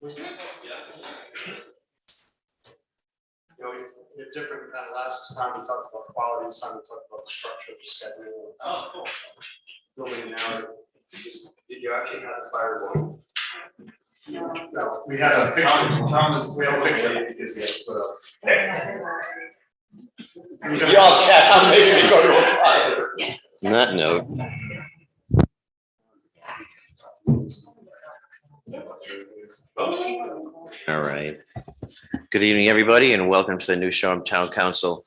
You know, it's different than last time we talked about quality, this time we talked about the structure of the schedule. Oh, cool. Building now, did you actually have the firewall? No, we had a picture. Thomas, we have a picture because he had to put up. Y'all chat, I'm maybe go to a fire. On that note, all right. Good evening, everybody, and welcome to the New Shoreham Town Council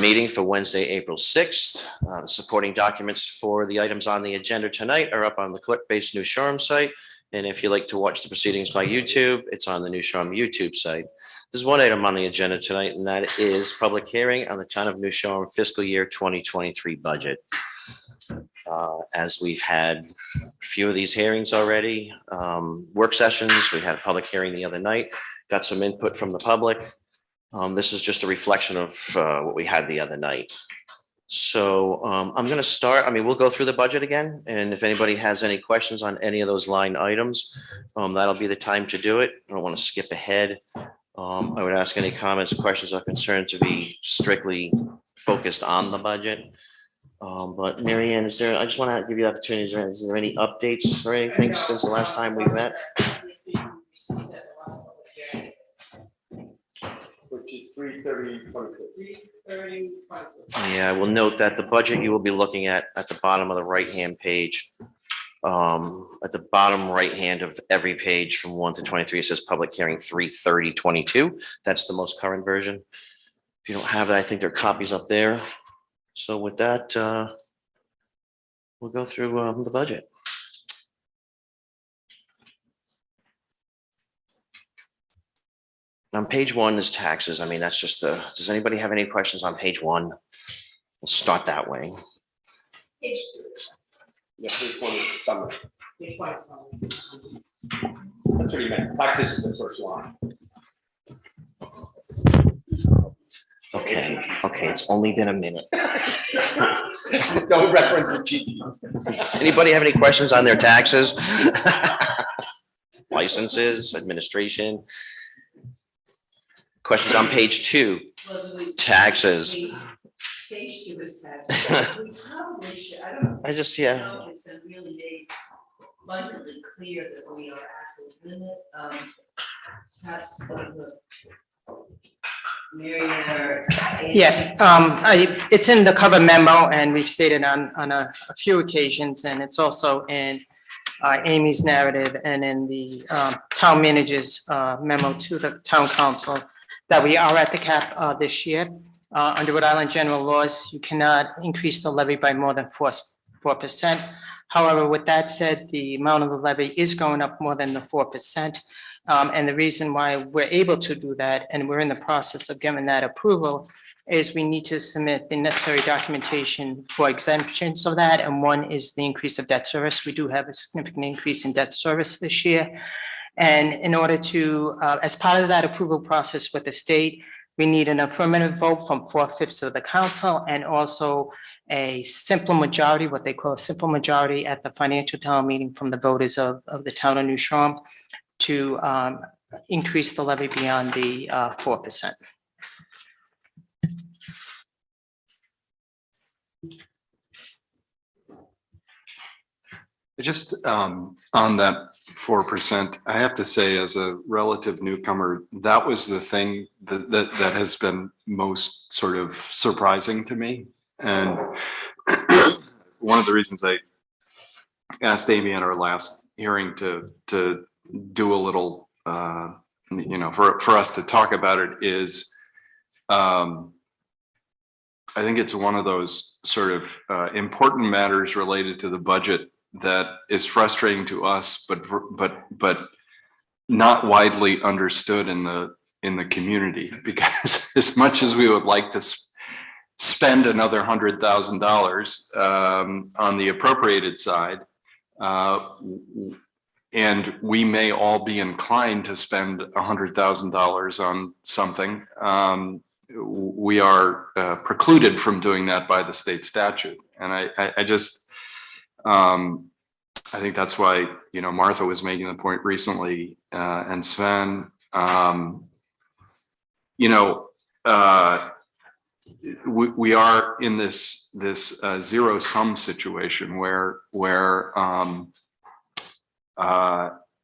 meeting for Wednesday, April 6th. The supporting documents for the items on the agenda tonight are up on the ClickBase New Shoreham site. And if you like to watch the proceedings by YouTube, it's on the New Shoreham YouTube site. There's one item on the agenda tonight, and that is public hearing on the Town of New Shoreham fiscal year 2023 budget. As we've had a few of these hearings already, work sessions, we had a public hearing the other night, got some input from the public. This is just a reflection of what we had the other night. So I'm going to start. I mean, we'll go through the budget again, and if anybody has any questions on any of those line items, that'll be the time to do it. I don't want to skip ahead. I would ask any comments, questions, or concerns to be strictly focused on the budget. But Mary Ann, I just want to give you the opportunity. Is there any updates or anything since the last time we met? Which is 3:30. Yeah, I will note that the budget you will be looking at the bottom of the right-hand page. At the bottom right-hand of every page from 1 to 23, it says public hearing 3/30/22. That's the most current version. If you don't have that, I think there are copies up there. So with that, we'll go through the budget. On page 1 is taxes. I mean, that's just does anybody have any questions on page 1? We'll start that way. Yeah, 320 is the summary. That's what he meant. Taxes is the first line. Okay, it's only been a minute. Don't reference the GD. Does anybody have any questions on their taxes? Licenses, administration? Questions on page 2, taxes. Page 2 is taxes. We probably should, I don't know. I just, I yeah, know it's been really made abundantly clear that we are active in it. Perhaps one of the Mary Ann or Amy. Yeah, it's in the cover memo, and we've stated on a few occasions, and it's also in Amy's narrative and in the town manager's memo to the town council that we are at the cap this year. Under Rhode Island general laws, you cannot increase the levy by more than 4%. However, with that said, the amount of the levy is going up more than the 4%. And the reason why we're able to do that, and we're in the process of getting that approval, is we need to submit the necessary documentation for exemptions of that. And one is the increase of debt service. We do have a significant increase in debt service this year. And in order to, as part of that approval process with the state, we need an affirmative vote from 4/5 of the council, and also a simple majority, what they call a simple majority at the financial town meeting from the voters of the town of New Shoreham to increase the levy beyond the 4%. Just on that 4%, I have to say, as a relative newcomer, that was the thing that has been most sort of surprising to me. And one of the reasons I asked Amy at our last hearing to do a little, for us to talk about it is I think it's one of those sort of important matters related to the budget that is frustrating to us, but not widely understood in the community, because as much as we would like to spend another $100,000 on the appropriated side, and we may all be inclined to spend $100,000 on something, we are precluded from doing that by the state statute. And I just, I think that's why, Martha was making the point recently, and Sven, we are in this zero sum situation where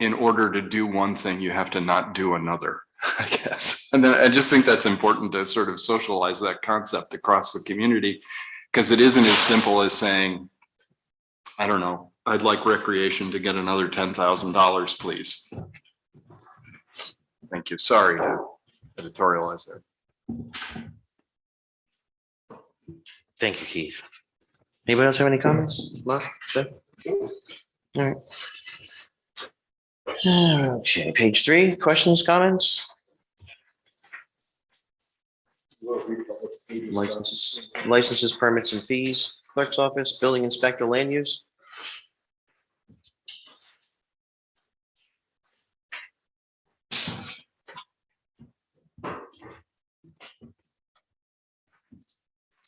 in order to do one thing, you have to not do another, I guess. And then I just think that's important to sort of socialize that concept across the community, because it isn't as simple as saying, I don't know, I'd like recreation to get another $10,000, please. Thank you. Sorry to editorialize that. Thank you, Keith. Anybody else have any comments? Mark? Good? All right. Okay, page 3, questions, comments? Licenses, permits and fees, clerk's office, building inspector, land use.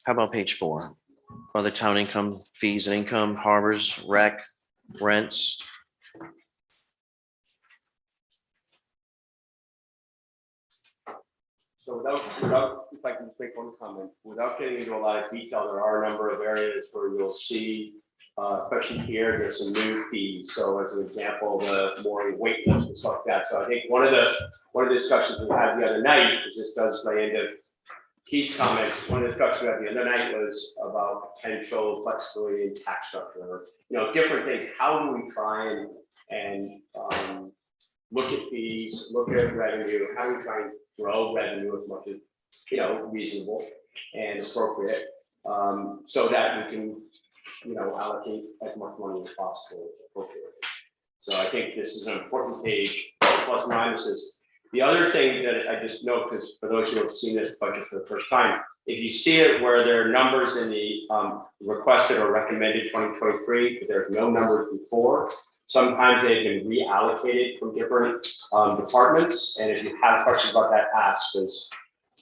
How about page 4? Other town income, fees and income, harbors, rec, rents. So without, if I can just make one comment, without getting into a lot of detail, there are a number of areas where you'll see, especially here, there's some new fees. So as an example, the mooring weight list and stuff like that. So I think one of the discussions we had the other night, because this does play into Keith's comments, one of the discussions we had the other night was about potential flexibility in tax structure, or, different things. How do we try and look at fees, look at revenue? How do we try and grow revenue as much as reasonable and appropriate, so that we can allocate as much money as possible appropriately. So I think this is an important page, plus and minuses. The other thing that I just note, because for those who have seen this budget for the first time, if you see it where there are numbers in the requested or recommended 2023, but there's no numbers before, sometimes they've been reallocated from different departments. And if you have questions about that, ask, because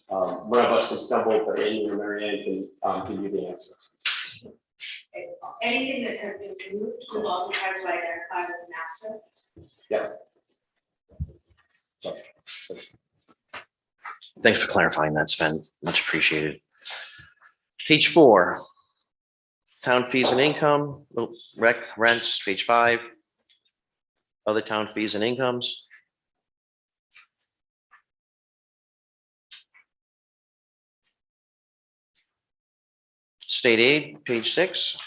one of us can stumble, but Amy or Marianne can give you the answer. Anything that has been moved will also have to identify as an asset. Yeah. Thanks for clarifying that, Sven. Much appreciated. Page 4, town fees and income, rec, rents, page 5. Other town fees and incomes. State aid, page 6.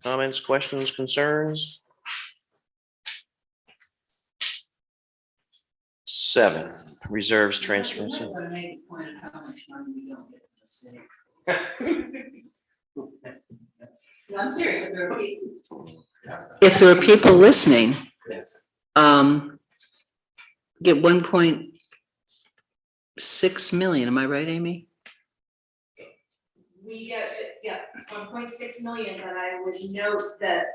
Comments, questions, concerns? 7, reserves, transfers. I'm gonna make a point of how much money we don't get in the city. No, I'm serious, if there are people. If there are people listening, Yes. get 1.6 million, am I right, Amy? We get, 1.6 million, but I would note that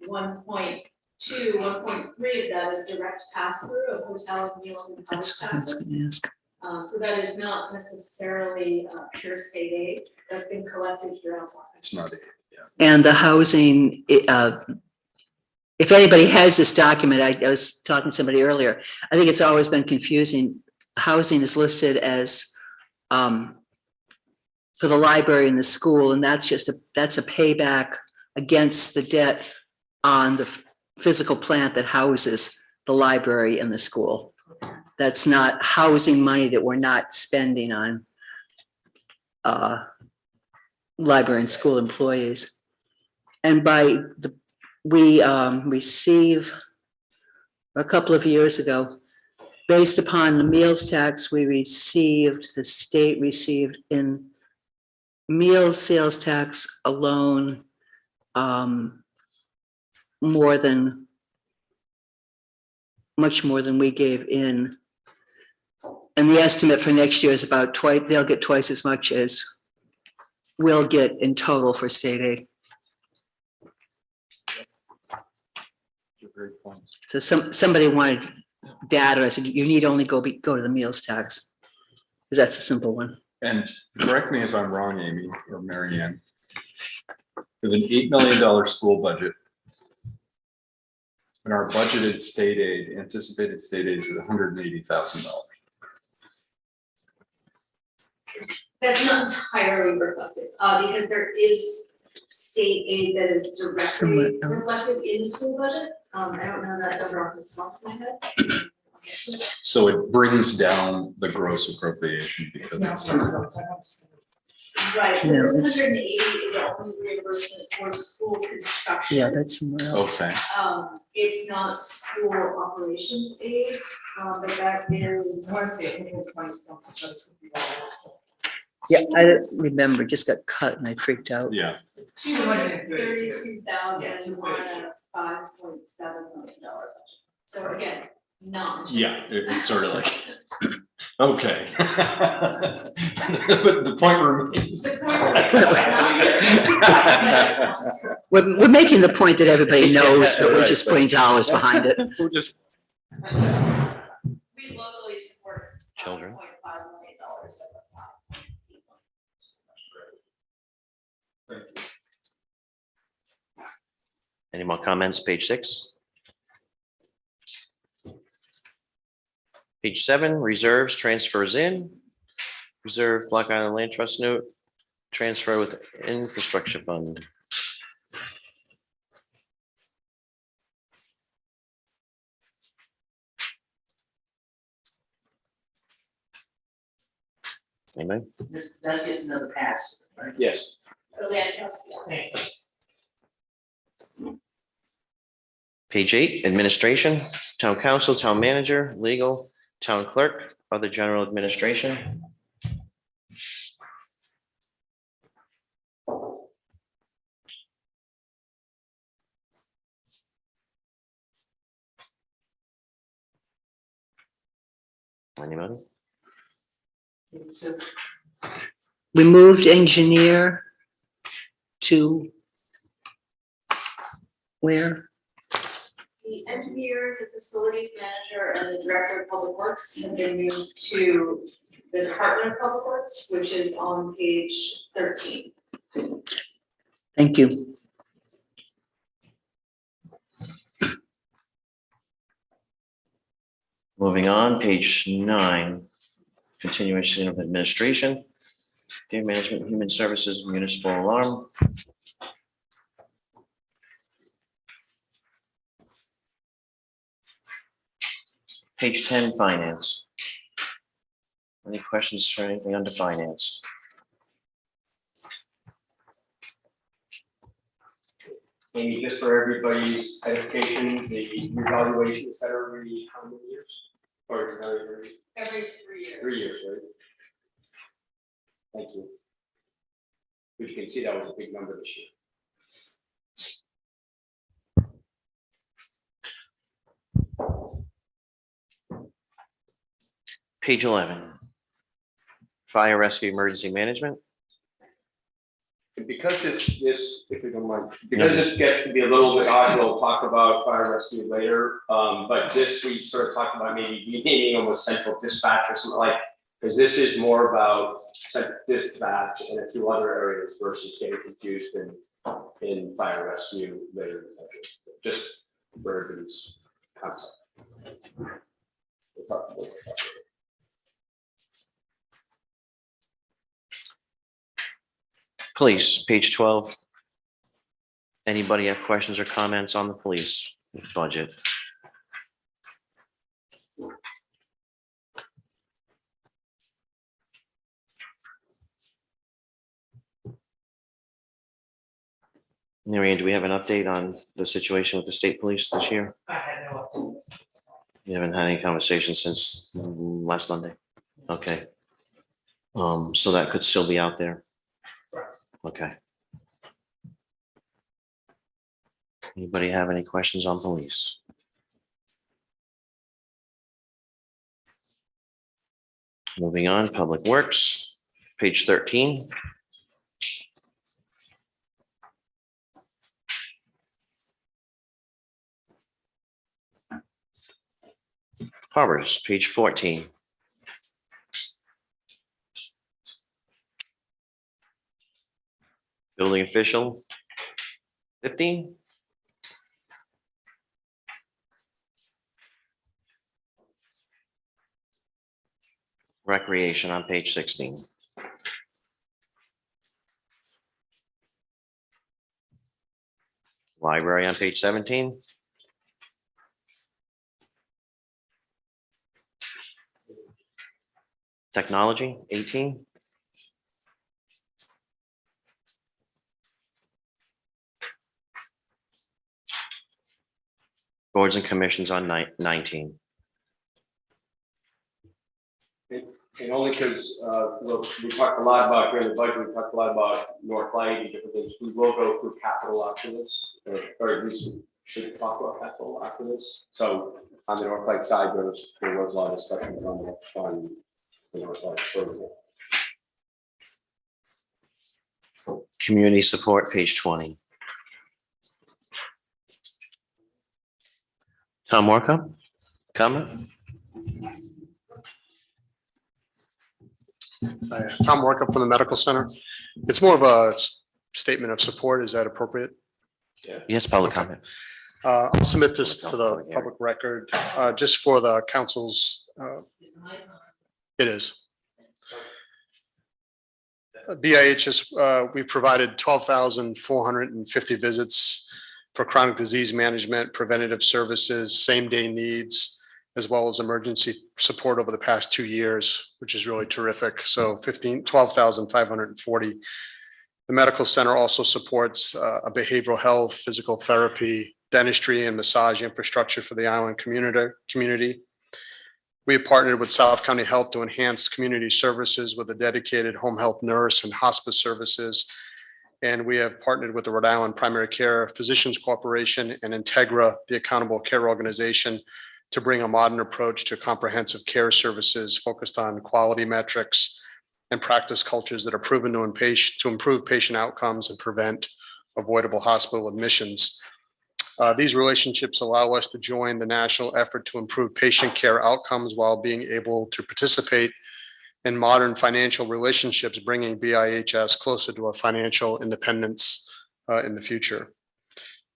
1.3 of that is direct pass-through of hotel meals and college That's what I was passes. gonna ask. So that is not necessarily pure state aid that's been collected here on. It's not. And the housing, if anybody has this document, I was talking to somebody earlier, I think it's always been confusing. Housing is listed as for the library and the school, and that's a payback against the debt on the physical plant that houses the library and the school. That's not housing money that we're not spending on library and school employees. And we receive a couple of years ago, based upon the meals tax we received, the state received in meals sales tax alone, much more than we gave in. And the estimate for next year is about twice, they'll get twice as much as we'll get in total for state aid. Great points. So somebody wanted data. I said, you need only go to the meals tax. Because that's a simple one. And correct me if I'm wrong, Amy or Mary Ann. With an $8 million school budget, and our budgeted state aid, anticipated state aid is at $180,000. That's not entirely reflected, because there is state aid that is Somewhere directly else. reflected in the school budget. I don't know that number off the top of my head. So it brings down the gross appropriation because it's. Right, so Yeah, this it's- 180 is only reimbursement for school construction. Yeah, that's somewhere else. Okay, It's not school operations aid, but that is. Yeah, I don't remember, just got cut and I freaked out. yeah, 232,000 on a $5.7 million budget. So again, not. yeah, it's sort of like, okay. But the point remains. The point remains. We're making the point that everybody knows, but we're Right, just right. putting dollars behind it. We're just. We locally support. Children. $5.5 million of the Any more comments? Page 6. Page 7, reserves, transfers in. Reserve Block Island Land Trust note, transfer with infrastructure fund. Anybody? That's just another pass, right? Yes. The land trust, yes. Page 8, administration, town council, town manager, legal, town clerk, other general administration. Anybody? So We moved engineer to where? The engineer, the facilities manager, and the director of public works have been moved to the Department of Public Works, which is on page 13. Thank you. Moving on, page 9, continuation of administration. Data management, human services, municipal alarm. Page 10, finance. Any questions for anything under finance? Amy, just for everybody's education, the revaluation, is that every how many years? Or Every 3 years. 3 years, right? Thank you. But you can see that was a big number this year. Page 11. Fire rescue emergency management. And because it's this, if you don't mind, because it gets to be a little bit odd, we'll talk about fire rescue later. But this we sort of talked about maybe renaming almost central dispatch or something like, because this is more about central dispatch and a few other areas versus getting confused in fire rescue later. Just for everybody's concept. We'll talk about that. Police, page 12. Anybody have questions or comments on the police budget? Mary Ann, do we have an update on the situation with the state police this year? I had no updates. You haven't had any conversation since last Monday? Okay. So that could still be out there? Okay. Anybody have any questions on police? Moving on, Public Works, page 13. Harbors, page 14. Building official, 15. Recreation on page 16. Library on page 17. Technology, 18. Boards and commissions on 19. And only because, we talked a lot about during the budget, we talked a lot about North Light and different things. We will go through capital after this, or at least we should talk about capital after this. So on the North Light side, there was a lot of discussion on the North Light. Community support, page 20. Tom Warcop, comment? Hi, Tom Workup from the Medical Center. It's more of a statement of support. Is that appropriate? Yes, public comment. I'll submit this to the public record, just for the council's, it is. BIH we provided 12,450 visits for chronic disease management, preventative services, same-day needs, as well as emergency support over the past 2 years, which is really terrific. So 12,540. The medical center also supports a behavioral health, physical therapy, dentistry, and massage infrastructure for the island community. We have partnered with South County Health to enhance community services with a dedicated home health nurse and hospice services. And we have partnered with the Rhode Island Primary Care Physicians Corporation and Integra, the accountable care organization, to bring a modern approach to comprehensive care services focused on quality metrics and practice cultures that are proven to improve patient outcomes and prevent avoidable hospital admissions. These relationships allow us to join the national effort to improve patient care outcomes while being able to participate in modern financial relationships, bringing BIHS closer to a financial independence in the future.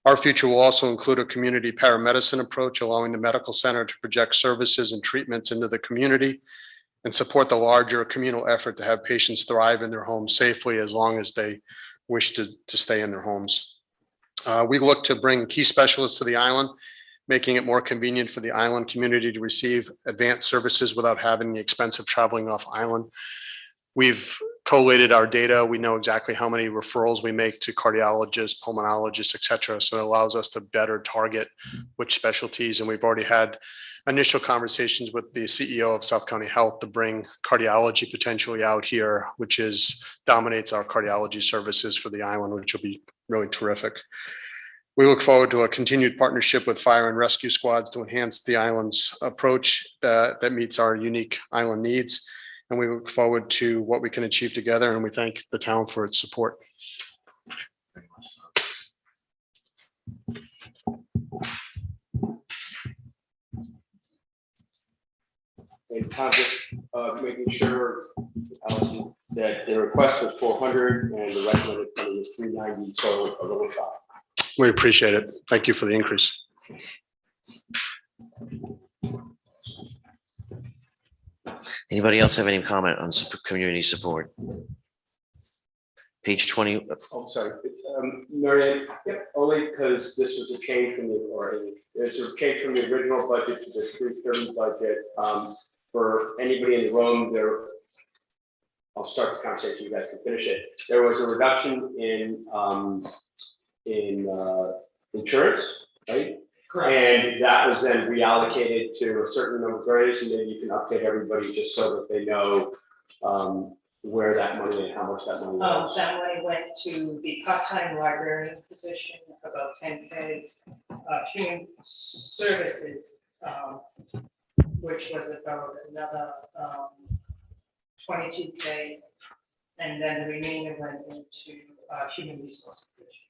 Our future will also include a community paramedicine approach, allowing the medical center to project services and treatments into the community and support the larger communal effort to have patients thrive in their homes safely as long as they wish to stay in their homes. We look to bring key specialists to the island, making it more convenient for the island community to receive advanced services without having the expense of traveling off island. We've collated our data. We know exactly how many referrals we make to cardiologists, pulmonologists, et cetera. So it allows us to better target which specialties. And we've already had initial conversations with the CEO of South County Health to bring cardiology potentially out here, which dominates our cardiology services for the island, which will be really terrific. We look forward to a continued partnership with fire and rescue squads to enhance the island's approach that meets our unique island needs. And we look forward to what we can achieve together. And we thank the town for its support. And Tom, just making sure, Allison, that the request was 400 and the recommended funding was 390, so a little shy. We appreciate it. Thank you for the increase. Anybody else have any comment on community support? Page 20. Oh, sorry, Marion, only because this was a change from there's a change from the original budget to the 330 budget. For anybody in the room, I'll start the conversation, you guys can finish it. There was a reduction in insurance, right? And that was then reallocated to a certain number of areas, and then you can update everybody just so that they know where that money and how much that money was. That money went to the part-time librarian position, about 10K, human services, which was about another 22K, and then the remainder went into human resource position.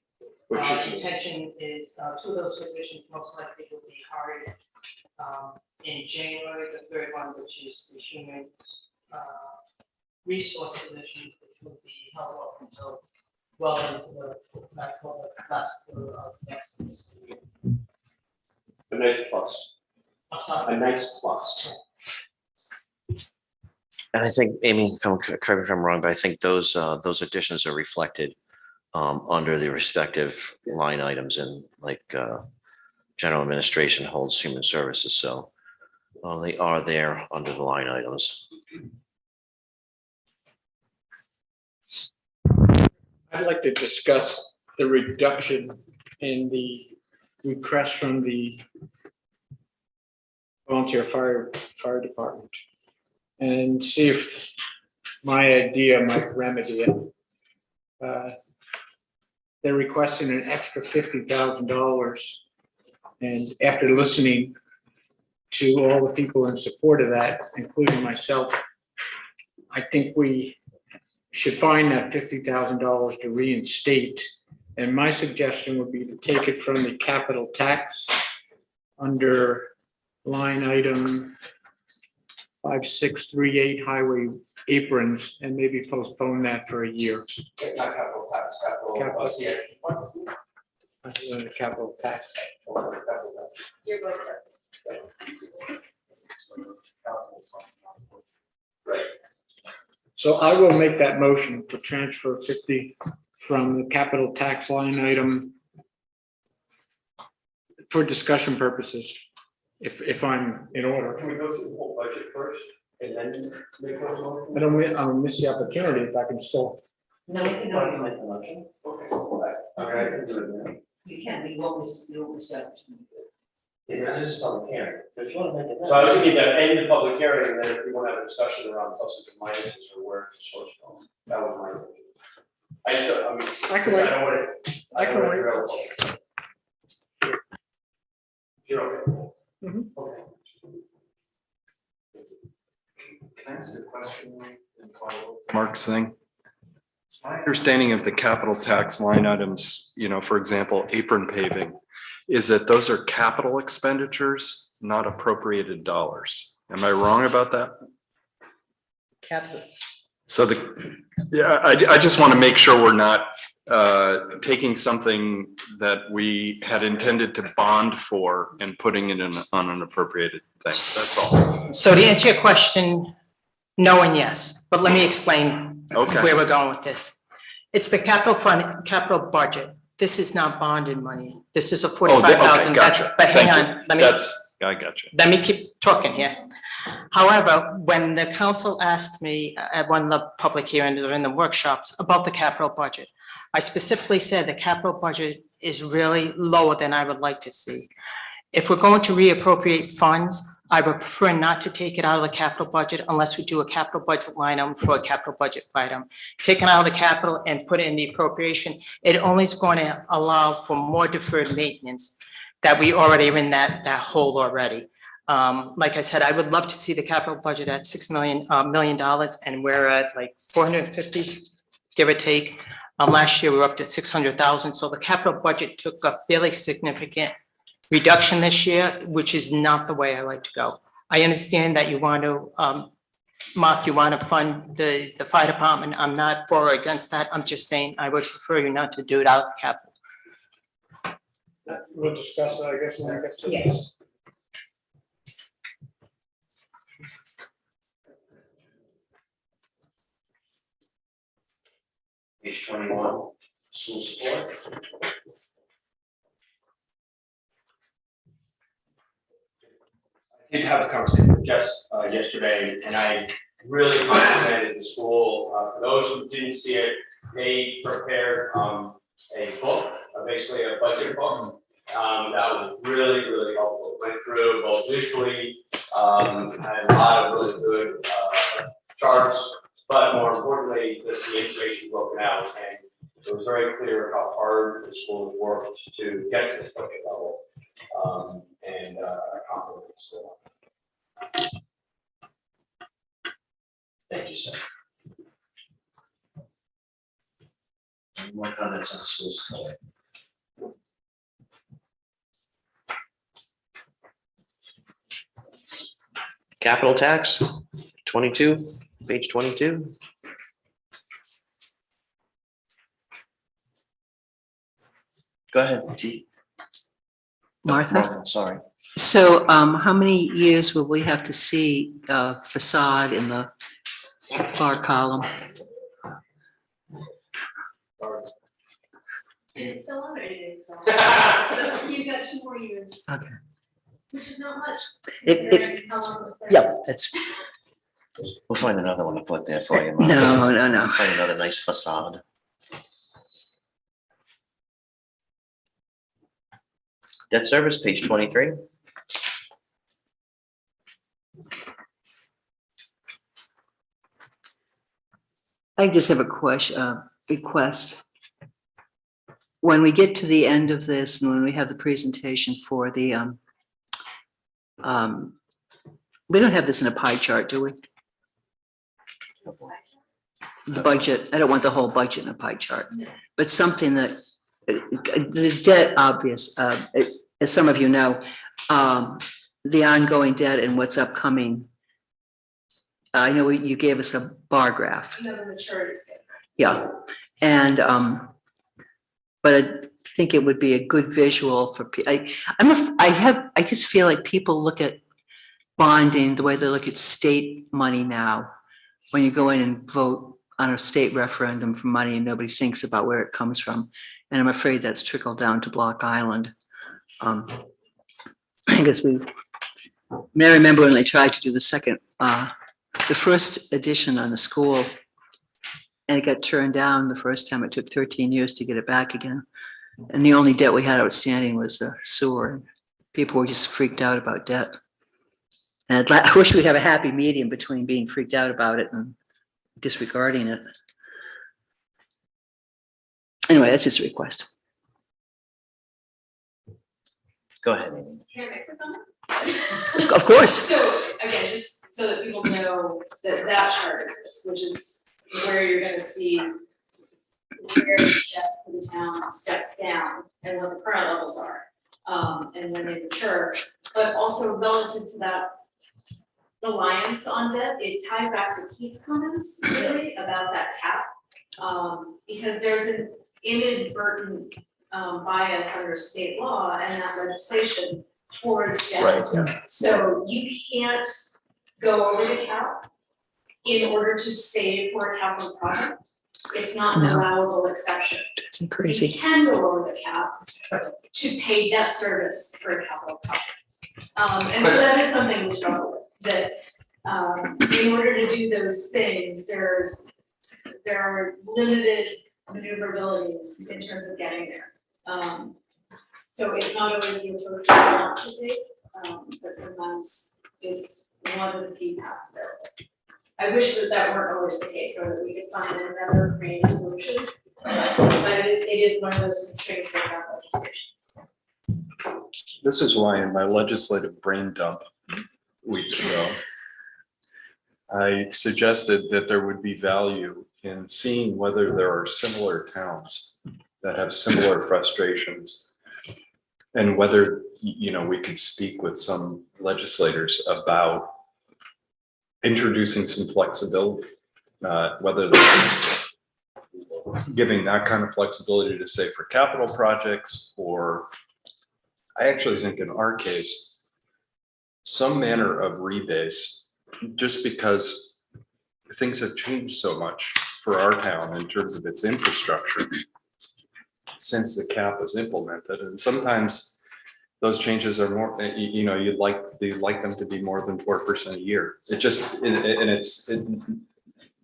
Which is, Intention is, 2 of those positions most likely will be hired in January, the 3rd one, which is the human resource position, which will be held up until well into the last quarter of next fiscal year. a nice plus, I'm sorry. a nice plus. And I think, Amy, correct me if I'm wrong, but I think those additions are reflected under the respective line items in like general administration holds human services. So they are there under the line items. I'd like to discuss the reduction in the request from the volunteer fire department and see if my idea might remedy it. They're requesting an extra $50,000. And after listening to all the people in support of that, including myself, I think we should find that $50,000 to reinstate. And my suggestion would be to take it from the capital tax under line item 5638 highway aprons and maybe postpone that for a year. It's not capital tax, capital. Capital tax. You're both right. So I will make that motion to transfer 50 from the capital tax line item for discussion purposes, if I'm in order. Can we go through the whole budget first and then make those motions? I don't miss the opportunity if I can still. No, we can already make the motion. Okay, I can do it now. You can, we always said. This is public hearing. If you want to make it. So I was thinking that end the public hearing, and then if we want to have a discussion around pluses and minuses or where to source from, that was my thinking. I can wait. I don't want it. I can wait. You're okay. Mhm. Okay. Can I ask a question? Mark's thing. My understanding of the capital tax line items, for example, apron paving, is that those are capital expenditures, not appropriated dollars. Am I wrong about that? Capital. So I just want to make sure we're not taking something that we had intended to bond for and putting it on an appropriated thing. That's all. So to answer your question, no and yes, but let me explain Okay. where we're going with this. It's the capital budget. This is not bonded money. This is a 45,000. Gotcha. But hang Thank you. on, I got you. let me keep talking here. However, when the council asked me at one of the public hearings or in the workshops about the capital budget, I specifically said the capital budget is really lower than I would like to see. If we're going to reappropriate funds, I would prefer not to take it out of the capital budget unless we do a capital budget line item for a capital budget item. Taking out of the capital and put it in the appropriation, it only is going to allow for more deferred maintenance that we already are in that hole already. Like I said, I would love to see the capital budget at $6 million, and we're at like 450, give or take. Last year we were up to 600,000. So the capital budget took a fairly significant reduction this year, which is not the way I like to go. I understand that you want to, Mark, you want to fund the fire department. I'm not for or against that. I'm just saying I would prefer you not to do it out of the capital. We'll discuss that, I guess, when I get to Yes. this. Page 21, school support. Did have a conversation with Jess yesterday, and I really complimented the school. For those who didn't see it, they prepared a book, basically a budget book, That was really, really helpful. Went through both visually, had a lot of really good charts, but more importantly, the information broken out. And it was very clear how hard the schools worked to get to this budget level and accomplish the school. Thank you, sir. Any more comments on schools? Capital tax, 22, page 22. Go ahead, Keith. Martha? Sorry. So how many years will we have to see facade in the far column? It's still on, it is still. So you've got 2 more years. Okay. Which is not much. It- considering how long it was there. Yep, that's, We'll find another one to put there for you. no, no, no. Find another nice facade. Debt service, page 23. I just have a question, request. When we get to the end of this and when we have the presentation for the, we don't have this in a pie chart, do we? The budget, I don't want the whole budget in a pie chart, but something that, the debt obvious, as some of you know, the ongoing debt and what's upcoming. I know you gave us a bar graph. You know, the maturity schedule. Yeah, and but I think it would be a good visual for I just feel like people look at bonding the way they look at state money now. When you go in and vote on a state referendum for money and nobody thinks about where it comes from, and I'm afraid that's trickled down to Block Island. I guess may remember when they tried to do the first edition on the school, and it got turned down the first time. It took 13 years to get it back again. And the only debt we had outstanding was the sewer. People were just freaked out about debt. And I wish we'd have a happy medium between being freaked out about it and disregarding it. Anyway, that's just a request. Go ahead, Amy. Can I make a comment? Of course. So again, just so that people know that that chart exists, which is where you're gonna see where the debt for the town steps down and what the current levels are, and when they mature. But also relative to that reliance on debt, it ties back to Keith's comments really about that cap. Because there's an inadvertent bias under state law and that legislation towards debt. So you can't go over the cap in order to save for a capital project. It's not an No. allowable exception. It's You crazy. can go over the cap to pay debt service for a capital project. And so that is something we struggle with, that in order to do those things, there are limited maneuverability in terms of getting there. So it's not always the approach we want to take, but sometimes it's one of the key paths available. I wish that weren't always the case, so that we could find another creative solution. But it is one of those constraints that have legislation. This is why in my legislative brain dump weeks ago, I suggested that there would be value in seeing whether there are similar towns that have similar frustrations, and whether, we could speak with some legislators about introducing some flexibility, whether that's giving that kind of flexibility to say for capital projects, or I actually think in our case, some manner of rebase, just because things have changed so much for our town in terms of its infrastructure since the cap was implemented. And sometimes those changes are more, you'd like them to be more than 4% a year. It's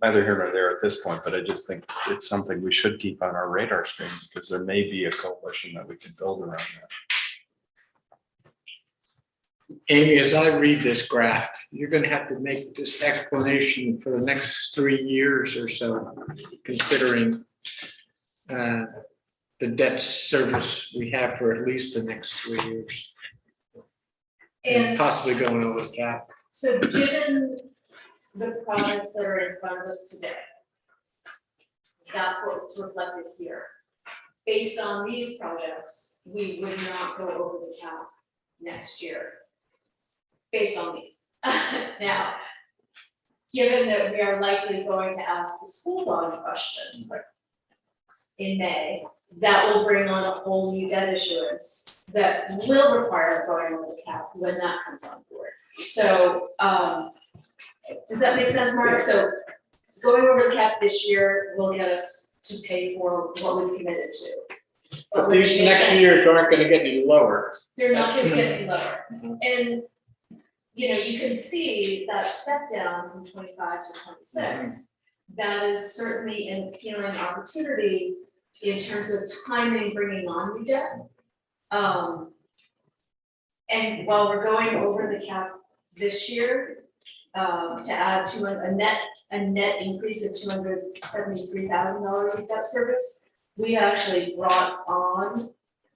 neither here nor there at this point, but I just think it's something we should keep on our radar screen, because there may be a coalition that we could build around that. Amy, as I read this graph, you're gonna have to make this explanation for the next 3 years or so, considering the debt service we have for at least the next 3 years, and possibly going over the cap. So given the projects that are in front of us today, that's what's reflected here. Based on these projects, we would not go over the cap next year. Based on these. Now, given that we are likely going to ask the school bond question in May, that will bring on a whole new debt issuance that will require going over the cap when that comes on board. So, does that make sense, Mark? So going over the cap this year will get us to pay for what we've committed to. But these next years aren't gonna get any lower. They're not gonna get any lower. And, you know, you can see that step down from 25 to 26. That is certainly an appealing opportunity in terms of timing, bringing on new debt. And while we're going over the cap this year, to add to a net increase of $273,000 in debt service, we actually brought on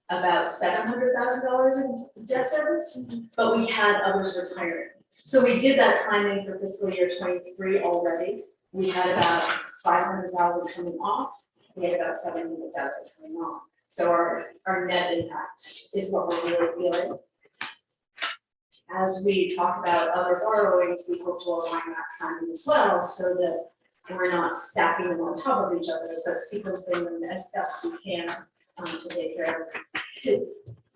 about $700,000 in debt service, but we had others retiring. So we did that timing for fiscal year 23 already. We had about 500,000 coming off, we had about 700,000 coming on. So our net impact is what we're really feeling. As we talk about other borrowings, we hope to align that timing as well, so that we're not stacking them on top of each other, but sequencing them as best we can to take care of, to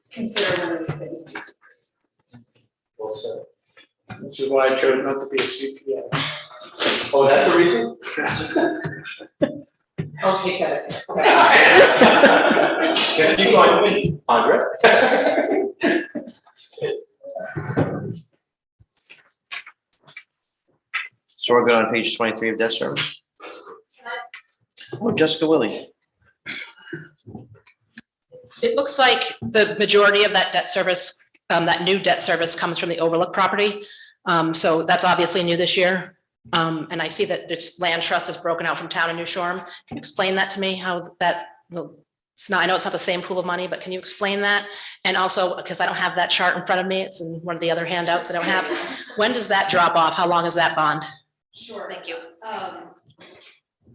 consider when those things do. Well said. Which is why I chose not to be a CPA. Oh, that's the reason? I'll take that. Yeah, keep going, Andre. So we're good on page 23 of debt service. Oh, Jessica Willie. It looks like the majority of that debt service, that new debt service comes from the Overlook property. So that's obviously new this year. And I see that this land trust is broken out from town and New Shoreham. Can you explain that to me, how that, it's not, I know it's not the same pool of money, but can you explain that? And also, because I don't have that chart in front of me, it's in one of the other handouts I don't have. When does that drop off? How long is that bond? Sure. Thank you.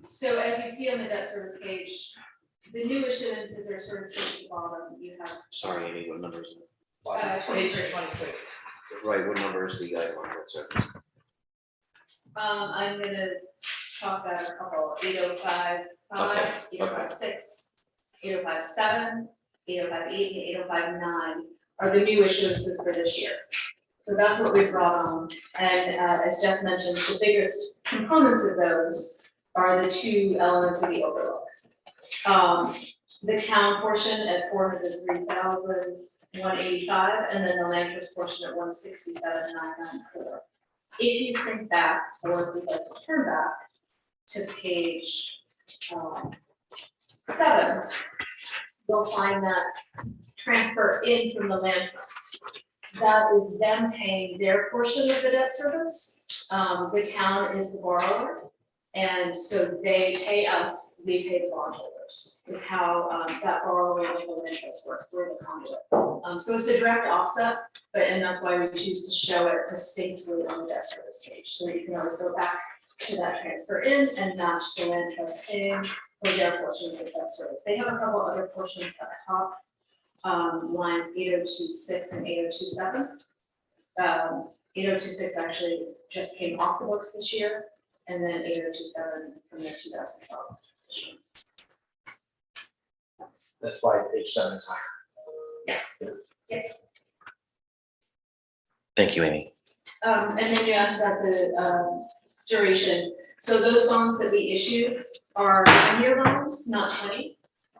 So as you see on the debt service page, the new issuances are sort of at the bottom. You have Sorry, Amy, what number is it? 23. Right, what number is the item on debt service? I'm gonna talk about a couple, 805.5, Okay, 805.6, 805.7, 805.8, and 805.9 are the new issuances for this year. So that's what we brought on. And as Jess mentioned, the biggest components of those are the two elements of the Overlook. The town portion at 403,185, and then the land trust portion at 167,994. If you think back, or if you'd like to turn back to page 7, you'll find that transfer in from the land trust. That is them paying their portion of the debt service. The town is the borrower, and so they pay us, we pay the bondholders, is how that borrowing of the land trust works, we're the conduit. So it's a direct offset, and that's why we choose to show it distinctly on the debt service page. So you can always go back to that transfer in and match the land trust paying for their portions of debt service. They have a couple other portions at the top. Lines 8026 and 8027. 8026 actually just came off the books this year, and then 8027 from the 2012 issuance. That's why page 7 is higher. Yes. Yes. Thank you, Amy. And then you asked about the duration. So those bonds that we issue are 10-year bonds, not 20.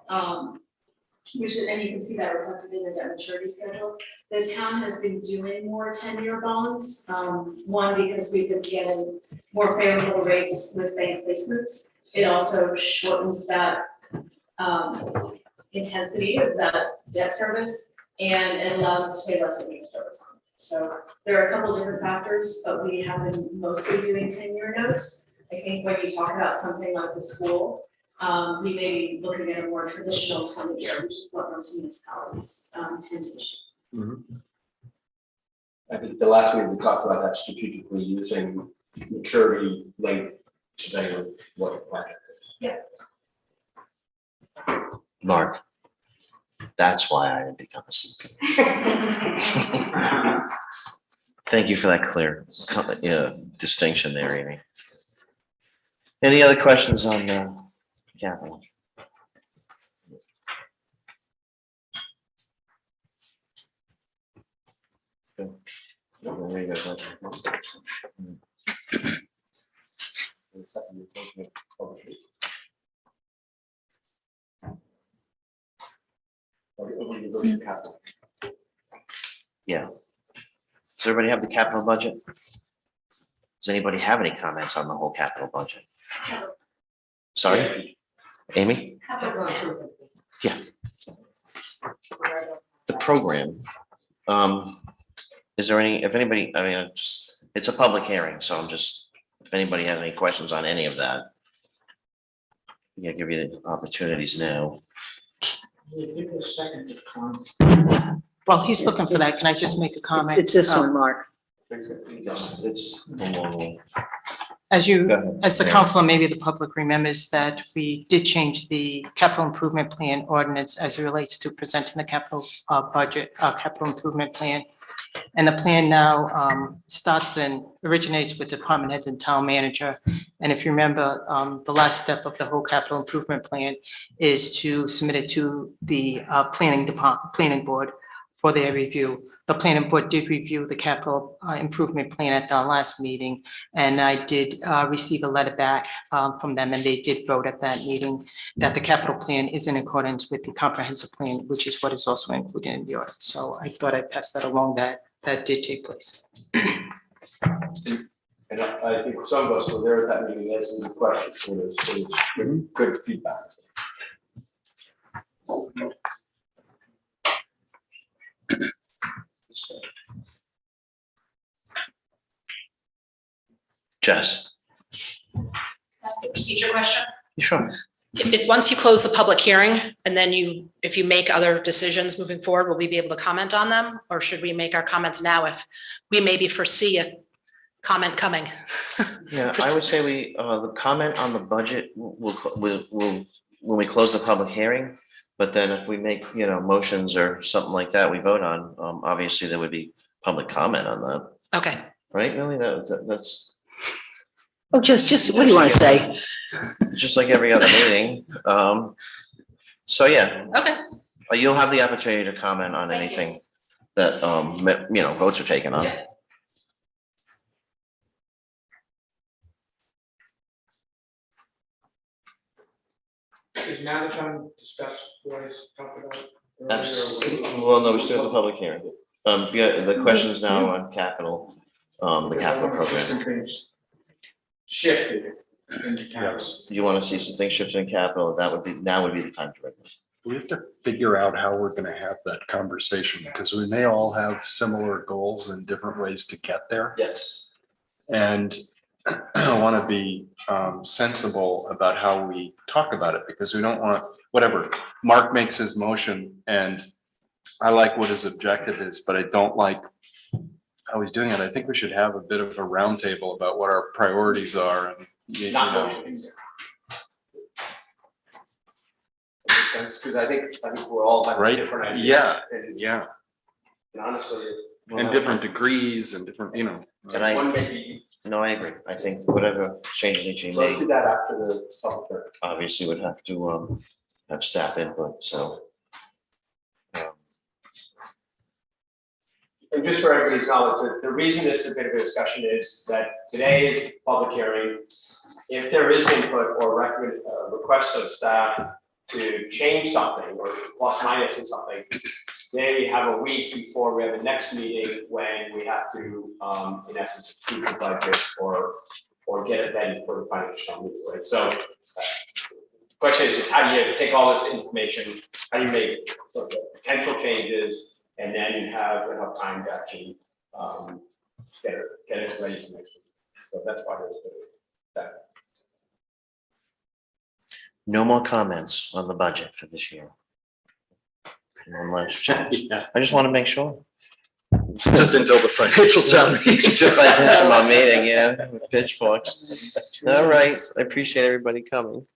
And you can see that reflected in the debt maturity schedule. The town has been doing more 10-year bonds. One, because we've been getting more favorable rates with bank placements. It also shortens that intensity of that debt service, and it allows us to pay less interest over time. So there are a couple different factors, but we have been mostly doing 10-year notes. I think when you talk about something like the school, we may be looking at a more traditional 20-year, which is what most municipalities tend to issue. I think the last meeting we talked about that strategically using maturity length to value what the project is. Mark, that's why I didn't become a CP. Thank you for that clear distinction there, Amy. Any other questions on capital? Good. There you go. Yeah. Does everybody have the capital budget? Does anybody have any comments on the whole capital budget? Sorry, Amy? Yeah. The program, is there any, if anybody, I mean, it's a public hearing, so I'm just, if anybody had any questions on any of that. Yeah, give you the opportunities now. While he's looking for that, can I just make a comment? It's this one, Mark. It's a long one. As you, Go ahead. as the Yeah. council and maybe the public remembers that we did change the capital improvement plan ordinance as it relates to presenting the capital budget, capital improvement plan. And the plan now starts and originates with department heads and town manager. And if you remember, the last step of the whole capital improvement plan is to submit it to the planning board for their review. The planning board did review the capital improvement plan at our last meeting. And I did receive a letter back from them, and they did vote at that meeting that the capital plan is in accordance with the comprehensive plan, which is what is also included in the audit. So I thought I'd pass that along, that did take place. And I think some of us were there at that meeting, had some good questions, so it was good feedback. Jess? That's the procedure question. Sure. If once you close the public hearing and then if you make other decisions moving forward, will we be able to comment on them? Or should we make our comments now if we maybe foresee a comment coming? Yeah, I would say the comment on the budget will, when we close the public hearing. But then if we make, motions or something like that, we vote on, obviously there would be public comment on that, Okay, right? Really, that's Oh, just, what do you want to say? just like every other meeting. So yeah, okay. you'll have the opportunity to comment on Thank you. anything that, votes are taken on. Yeah. Is Marathon discussed what I talked about? earlier? Well, no, we still have the public hearing. If you, the questions now on capital, the capital program. Some things shifted into capital. Yes. You want to see some things shifted in capital, now would be the time to bring this. We have to figure out how we're gonna have that conversation, because we may all have similar goals and different ways to get there. Yes. And I want to be sensible about how we talk about it, because we don't want, whatever, Mark makes his motion and I like what his objective is, but I don't like how he's doing it. I think we should have a bit of a roundtable about what our priorities are. And you know, Makes sense, because I think we're all having Right? different ideas. Yeah. And yeah, honestly. and different degrees and different, And I, One may be, no, I agree. I think whatever changes need to be so let's do made, that after the public hearing. obviously would have to, have staff input, so. And just for everybody's knowledge, the reason this is a bit of a discussion is that today is public hearing. If there is input or requests of staff to change something or plus minus in something, they have a week before we have the next meeting when we have to, in essence, approve the budget or get it ready for the financial meeting, right? So question is, how do you take all this information, how do you make potential changes, and then you have enough time to actually Get it ready for next week. So that's why there's that. No more comments on the budget for this year. Unless, Yeah. I just want to make sure. Just until the financial town meeting. Just my attention on meeting, yeah, with pitchforks. All right, I appreciate everybody coming.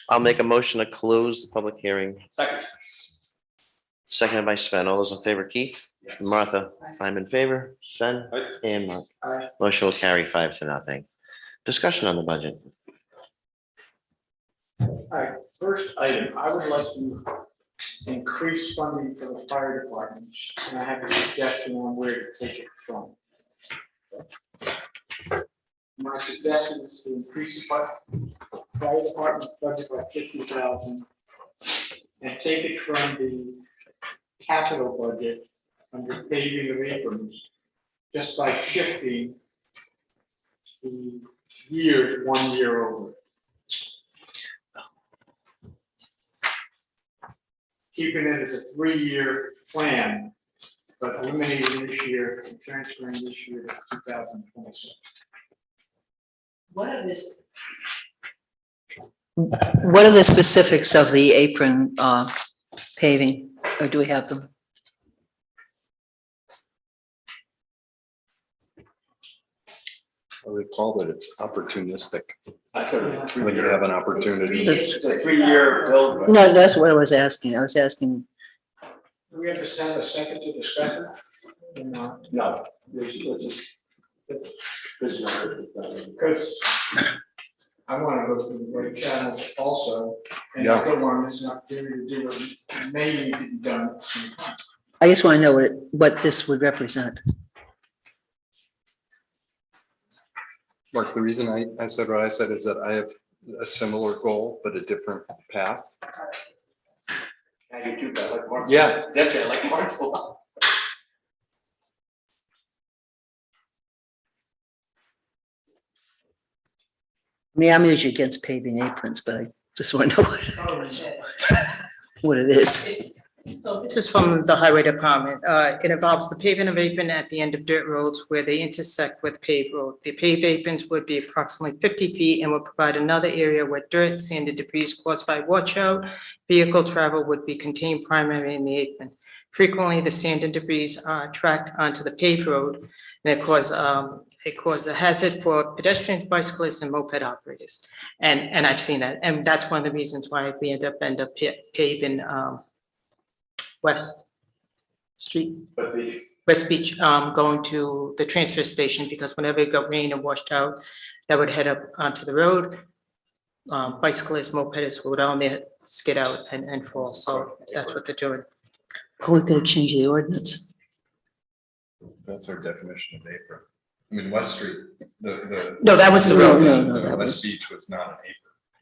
I'll make a motion to close the public hearing. Second. Seconded by Sven. All those in favor, Keith? Martha, I'm in favor. Sven Aye. and Mark. Aye. Motion will carry 5-0. Discussion on the budget. All right, first item, I would like to increase funding for the fire department, and I have a suggestion on where to take it from. My suggestion is to increase the fire department budget by 50,000 and take it from the capital budget under paving of aprons, just by shifting the years 1 year over. Keeping it as a 3-year plan, but eliminating this year and transferring this year to 2026. What are this, What are the specifics of the apron paving, or do we have them? I recall that it's opportunistic I thought when you have an opportunity. it's a 3-year build. No, that's what I was asking. I was asking, Do we have to have a second to discuss it? Or not? No. Because Because I want to go through the right channels also, and Yeah. I don't want to miss an opportunity to do what may need to be done at the same time. I just want to know what this would represent. Mark, the reason I said what I said is that I have a similar goal, but a different path. I do too, but I like Mark. Yeah. Definitely, I like Mark's a lot. I mean, I'm usually against paving aprons, but I just want to know what it is. So this is from the highway department. It involves the paving of apron at the end of dirt roads where they intersect with paved road. The paved aprons would be approximately 50 feet and would provide another area where dirt, sand, and debris caused by washout vehicle travel would be contained primarily in the apron. Frequently, the sand and debris are tracked onto the paved road, and it causes a hazard for pedestrians, bicyclists, and moped operators. And I've seen that, and that's one of the reasons why we end up paving West Street, But the, West Beach, going to the transfer station, because whenever it got rained and washed out, that would head up onto the road. Bicyclists, mopedists would on there skid out and fall, so that's what they're doing. Oh, we've got to change the ordinance. That's our definition of apron. I mean, West Street, the. No, that was the road. No, that West was Beach was not an apron.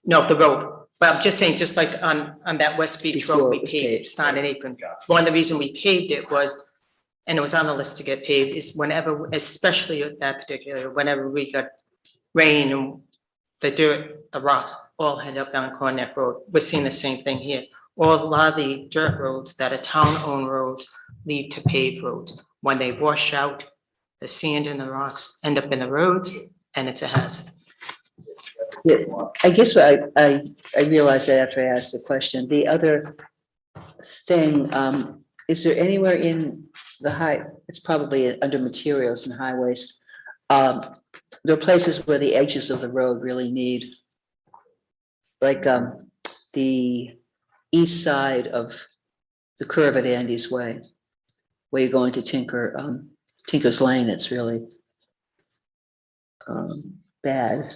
No, the road, but I'm just saying, just like on that West Beach Before road, it we was paved, paved. it's not an apron. One of the reason we paved it was, and it was on the list to get paved, is whenever, especially at that particular, whenever we got rain and the dirt, the rocks all head up down Cornet Road. We're seeing the same thing here. Or a lot of the dirt roads that are town-owned roads lead to paved roads. When they wash out, the sand and the rocks end up in the roads, and it's a hazard. I guess what I realized that after I asked the question. The other thing, is there anywhere in the it's probably under materials and highways. There are places where the edges of the road really need, like, the east side of the curve at Andy's Way, where you're going to Tinker's Lane, it's really bad.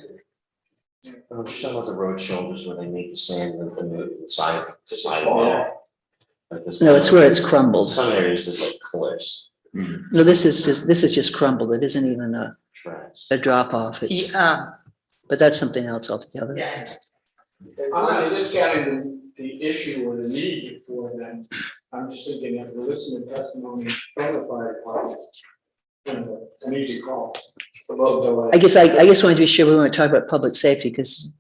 I'm just talking about the road shoulders where they make the sand and the side to sidewalk. Like this. No, it's where it's crumbled. Some areas there's like cliffs, No, this is just crumbled. It isn't even tracks. a drop off. It's, Yeah, but that's something else altogether. yeah. I'm not just getting the issue or the need for them. I'm just thinking if we listen to testimony from the fire department, you know, an easy call. I guess I just wanted to be sure we weren't talking about public safety, because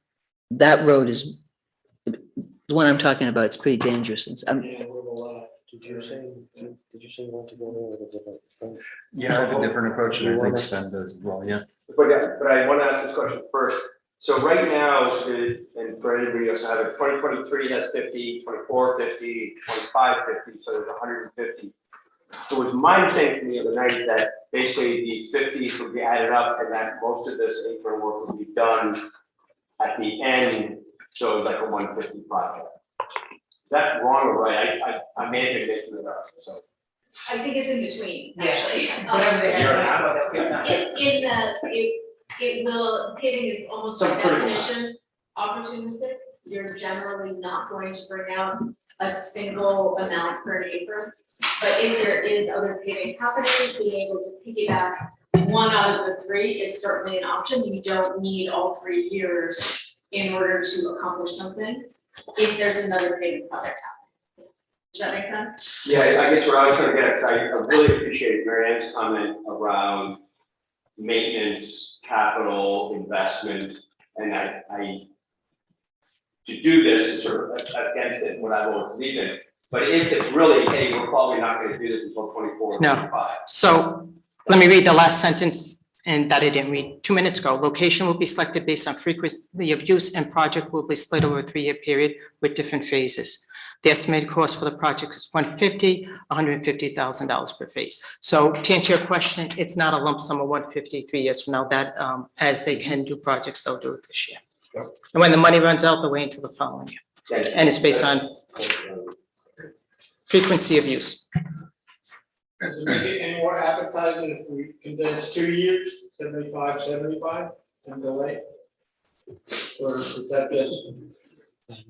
that road is, the one I'm talking about, it's pretty dangerous. Yeah, we're allowed Did you say you want to go there with a different thing? Yeah, I have a different approach and I think Sven does as well, yeah. But I want to ask this question first. So right now, and for anybody else, I have it, 2023 has 50, 24, 50, 25, 50, so there's 150. So it was my thing the other night that basically the 50s would be added up and that most of this apron work would be done at the end, so it's like a 150 project. Is that wrong or right? I may have been mixing it up, so. I think it's in between, Yeah. actually. Whatever they Year and a have, half. they'll get done. In that, it will, paving is almost by Some pretty much. definition opportunistic. You're generally not going to bring out a single amount per apron. But if there is other paving companies, being able to piggyback one out of the three is certainly an option. You don't need all 3 years in order to accomplish something if there's another paving project happening. Does that make sense? Yeah, I guess where I was trying to get at, 'cause I really appreciate Mary Ann's comment around maintenance, capital, investment, and I to do this is sort of against it, what I will believe in. But if it's really, hey, we're probably not gonna do this until 24, No. 25. So let me read the last sentence and that I didn't read 2 minutes ago. Location will be selected based on frequency of use and project will be split over a 3-year period with different phases. The estimated cost for the project is $150,000 per phase. So to answer your question, it's not a lump sum of 150 3 years from now that as they can do projects, they'll do it this year. Yep. And when the money runs out, they'll wait until the following year. And it's based on frequency of use. Does it make it any more appetizing if we condense 2 years, 75, 75, and delay? Or is that just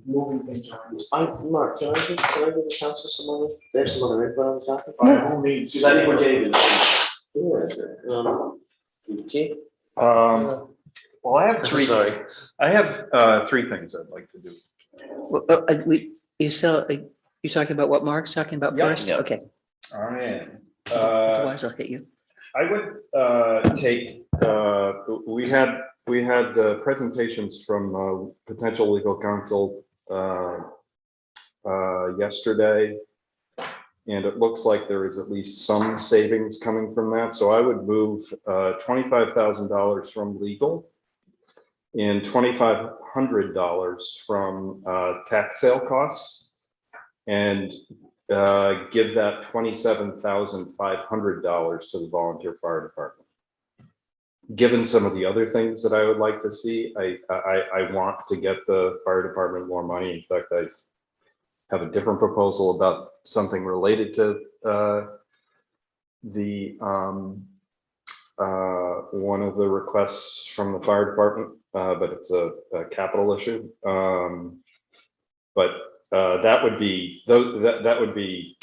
moving things around? Mark, can I give the council some other, there's some other input on the topic? By all means. Because I think we're getting to Keith? Well, I have three, Sorry. I have three things I'd like to do. Well, you still, you talking about what Mark's talking about Yeah. first? Yeah. Okay, I am. otherwise I'll hit you. I would take, we had the presentations from potential legal counsel yesterday. And it looks like there is at least some savings coming from that. So I would move $25,000 from legal and $2,500 from tax sale costs. And give that $27,500 to the volunteer fire department. Given some of the other things that I would like to see, I want to get the fire department more money. In fact, I have a different proposal about something related to one of the requests from the fire department, but it's a capital issue. But that would be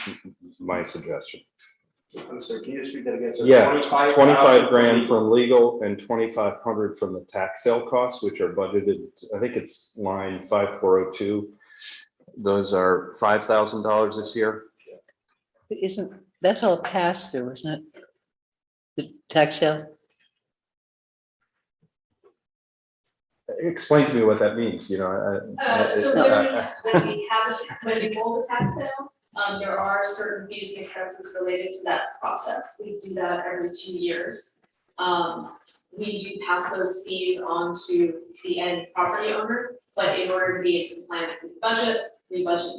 my suggestion. I'm sorry, can you just read that again? So Yeah, 25,000 $25,000 from legal and $2,500 from the tax sale costs, which are budgeted, I think it's line 5402. Those are $5,000 this year. That's all passed through, isn't it? The tax sale? Explain to me what that means, So when we hold a tax sale, there are certain fees and expenses related to that process. We do that every 2 years. We do pass those fees on to the end property owner, but in order to be in compliance with the budget, we budget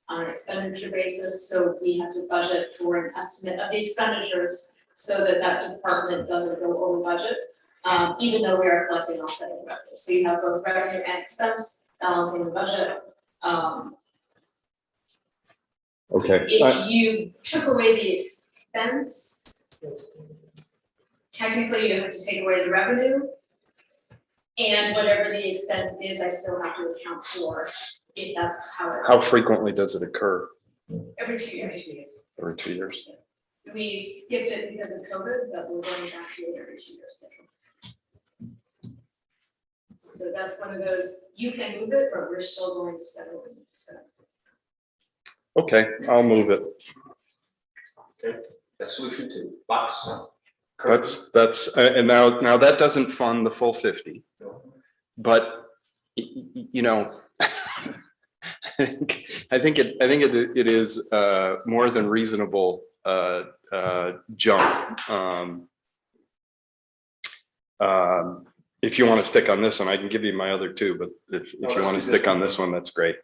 on an expenditure basis. So we have to budget for an estimate of the expenditures so that that department doesn't go over budget. Even though we are collecting offsetting revenue. So you have both revenue and expense balancing the budget. Okay. If you took away the expense, technically you have to take away the revenue. And whatever the expense is, I still have to account for if that's how it. How frequently does it occur? Every 2 years. Every 2 years. We skipped it because of COVID, but we're going back to it every 2 years. So that's one of those, you can move it, but we're still going to spend what we need to spend. Okay, I'll move it. That's solution 2, box. That's, and now that doesn't fund the full 50. But, you know, it is more than reasonable jump. If you want to stick on this one, I can give you my other two, but if you want to stick on this one, that's great.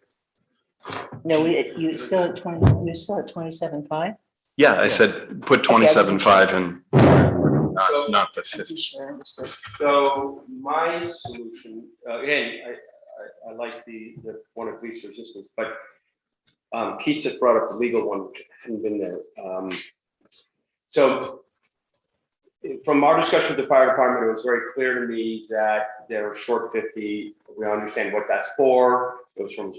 No, you still at 27.5? Yeah, I said put 27.5 and not the 50. So my solution, again, I like the one of least resistance, but Keith just brought up the legal one, which hadn't been there. So from our discussion with the fire department, it was very clear to me that they're short 50. We understand what that's for. It was from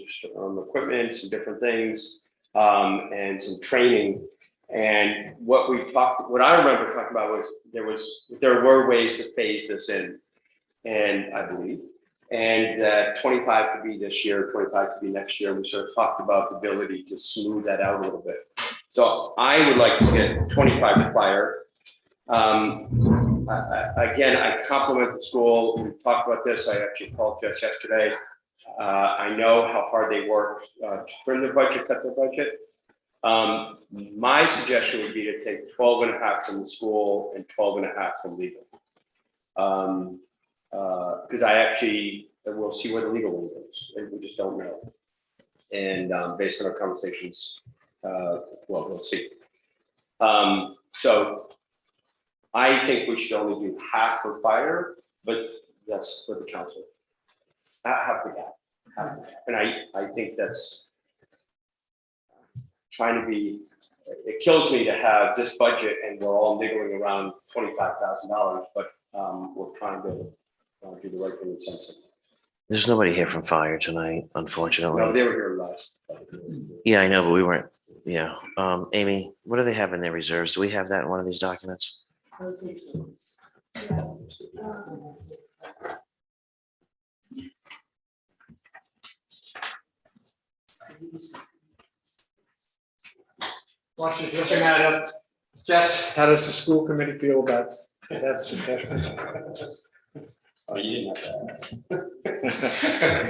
equipment, some different things, and some training. And what I remember talking about was there were ways to phase this in, and I believe, and that 25 could be this year, 25 could be next year. And we sort of talked about the ability to smooth that out a little bit. So I would like to get 25 to fire. Again, I compliment the school. We talked about this. I actually called Jess yesterday. I know how hard they work to trim their budget, cut their budget. My suggestion would be to take 12.5 from the school and 12.5 from legal. Because we'll see where the legal one goes, and we just don't know. And based on our conversations, we'll see. So I think we should only do half for fire, but that's for the council. Half the gap. And I think that's trying to be, it kills me to have this budget and we're all niggling around $25,000, but we're trying to do the right thing in some sense. There's nobody here from fire tonight, unfortunately. No, they were here last. Yeah, I know, but we weren't. Yeah. Amy, what do they have in their reserves? Do we have that in one of these documents? While she's looking at it, Jess, how does the school committee feel about that suggestion?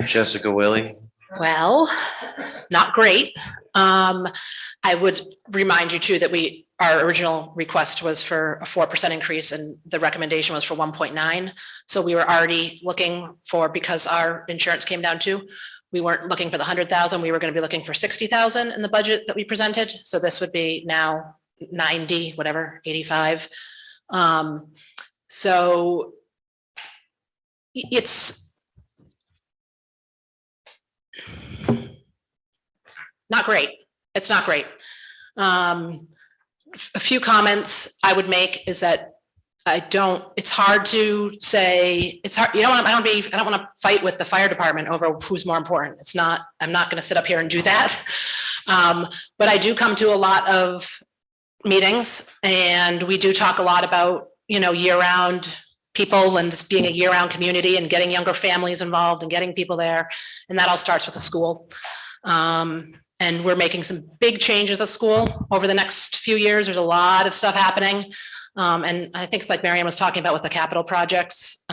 Jessica Willie? Well, not great. I would remind you too that our original request was for a 4% increase and the recommendation was for 1.9. So we were already looking for, because our insurance came down too, we weren't looking for the 100,000. We were going to be looking for 60,000 in the budget that we presented. So this would be now 90, whatever, 85. So it's not great. It's not great. A few comments I would make is that it's hard to say, it's hard, I don't want to fight with the fire department over who's more important. I'm not going to sit up here and do that. But I do come to a lot of meetings and we do talk a lot about, year-round people and this being a year-round community and getting younger families involved and getting people there. And that all starts with the school. And we're making some big changes at the school over the next few years. There's a lot of stuff happening. And I think it's like Marianne was talking about with the capital projects.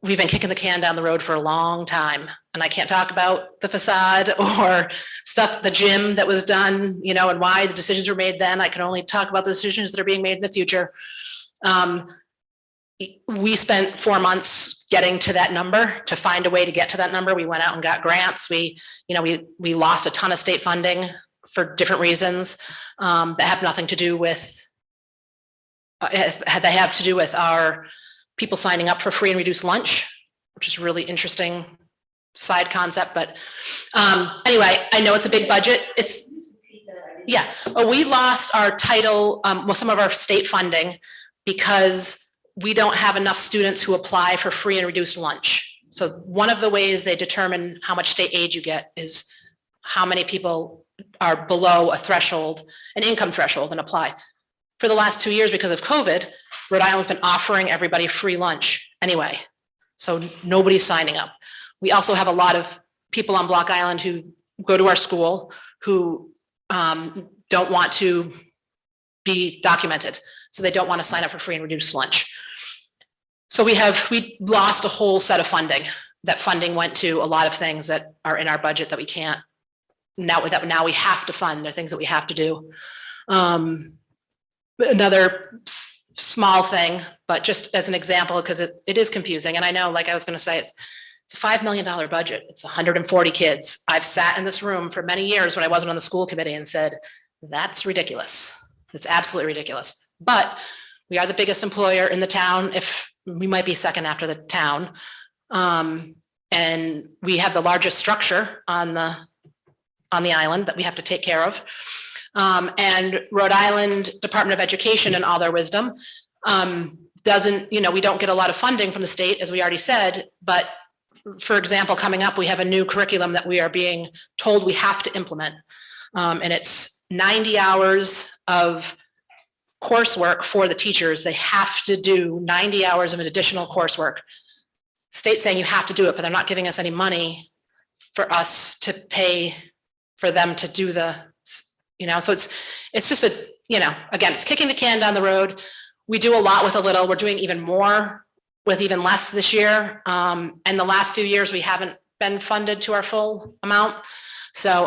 We've been kicking the can down the road for a long time. And I can't talk about the facade or stuff, the gym that was done, and why the decisions were made then. I can only talk about the decisions that are being made in the future. We spent 4 months getting to that number, to find a way to get to that number. We went out and got grants. We lost a ton of state funding for different reasons that have nothing to do with, they have to do with our people signing up for free and reduced lunch, which is a really interesting side concept. But anyway, I know it's a big budget. We lost our title, some of our state funding because we don't have enough students who apply for free and reduced lunch. So one of the ways they determine how much state aid you get is how many people are below a threshold, an income threshold, and apply. For the last 2 years, because of COVID, Rhode Island's been offering everybody free lunch anyway. So nobody's signing up. We also have a lot of people on Block Island who go to our school who don't want to be documented. So they don't want to sign up for free and reduced lunch. So we lost a whole set of funding. that funding went to a lot of things that are in our budget that we can't, now we have to fund, they're things that we have to do. Another small thing, but just as an example, because it is confusing, and I know, like I was gonna say, it's a $5 million budget, it's 140 kids. I've sat in this room for many years when I wasn't on the school committee and said, that's ridiculous. It's absolutely ridiculous. But we are the biggest employer in the town, if we might be second after the town. And we have the largest structure on the island that we have to take care of. And Rhode Island Department of Education, in all their wisdom, doesn't, we don't get a lot of funding from the state, as we already said, but for example, coming up, we have a new curriculum that we are being told we have to implement. And it's 90 hours of coursework for the teachers. They have to do 90 hours of additional coursework. State's saying you have to do it, but they're not giving us any money for us to pay for them to do the, so it's just again, it's kicking the can down the road. We do a lot with a little, we're doing even more with even less this year. And the last few years, we haven't been funded to our full amount. So,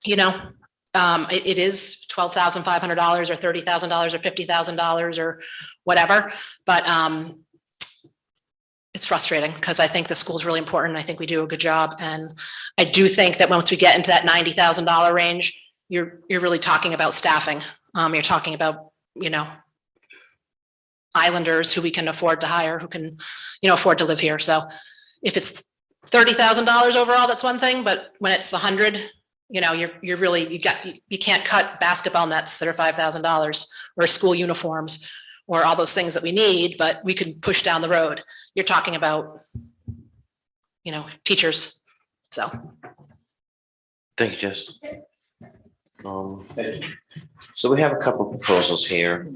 it is $12,500 or $30,000 or $50,000 or whatever, but it's frustrating because I think the school is really important. I think we do a good job. And I do think that once we get into that $90,000 range, you're really talking about staffing. You're talking about, islanders who we can afford to hire, who can, afford to live here. So if it's $30,000 overall, that's one thing, but when it's 100, you're really, you can't cut basketball nets that are $5,000 or school uniforms or all those things that we need, but we could push down the road. You're talking about, teachers. So. Thank you, Jess. So we have a couple proposals here.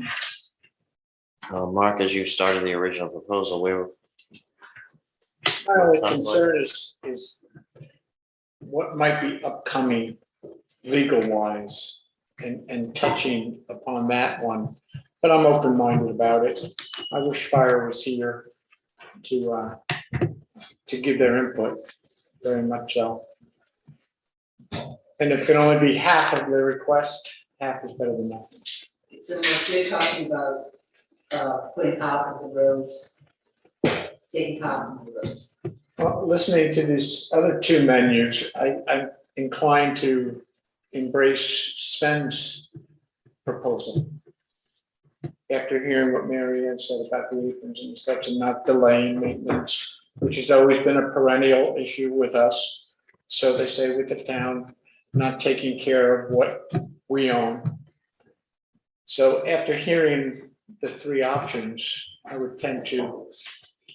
Mark, as you started the original proposal, My only concern is what might be upcoming legal wise and touching upon that one, but I'm open-minded about it. I wish Fire was here to give their input, very much so. And if it can only be half of their request, half is better than nothing. So what you're talking about, putting out of the roads, taking out of the roads. Well, listening to these other two menus, I'm inclined to embrace Sven's proposal. After hearing what Mary Ann said about the aprons and such, and not delaying maintenance, which has always been a perennial issue with us. So they say with the town not taking care of what we own. So after hearing the three options, I would tend to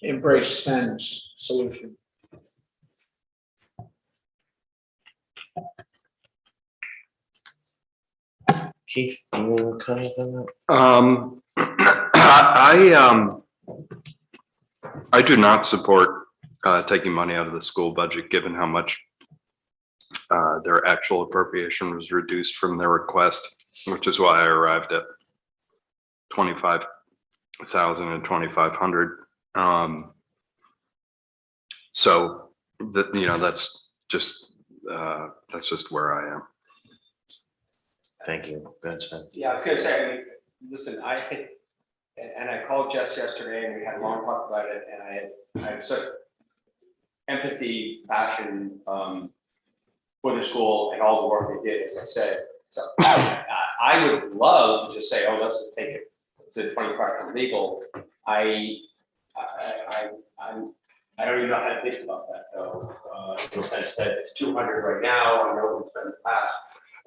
embrace Sven's solution. Keith, do you want to comment on that? I do not support taking money out of the school budget, given how much their actual appropriation was reduced from their request, which is why I arrived at 25,000 and 2,500. So that, that's just where I am. Thank you. Go ahead, Sven. Yeah, I was gonna say, listen, and I called Jess yesterday and we had a long talk about it, and I had such empathy, passion for the school and all the work they did, as I said. So I would love to just say, oh, let's just take it to 25 from legal. I don't even know how to think about that though, in the sense that it's 200 right now. I know it's been in the past.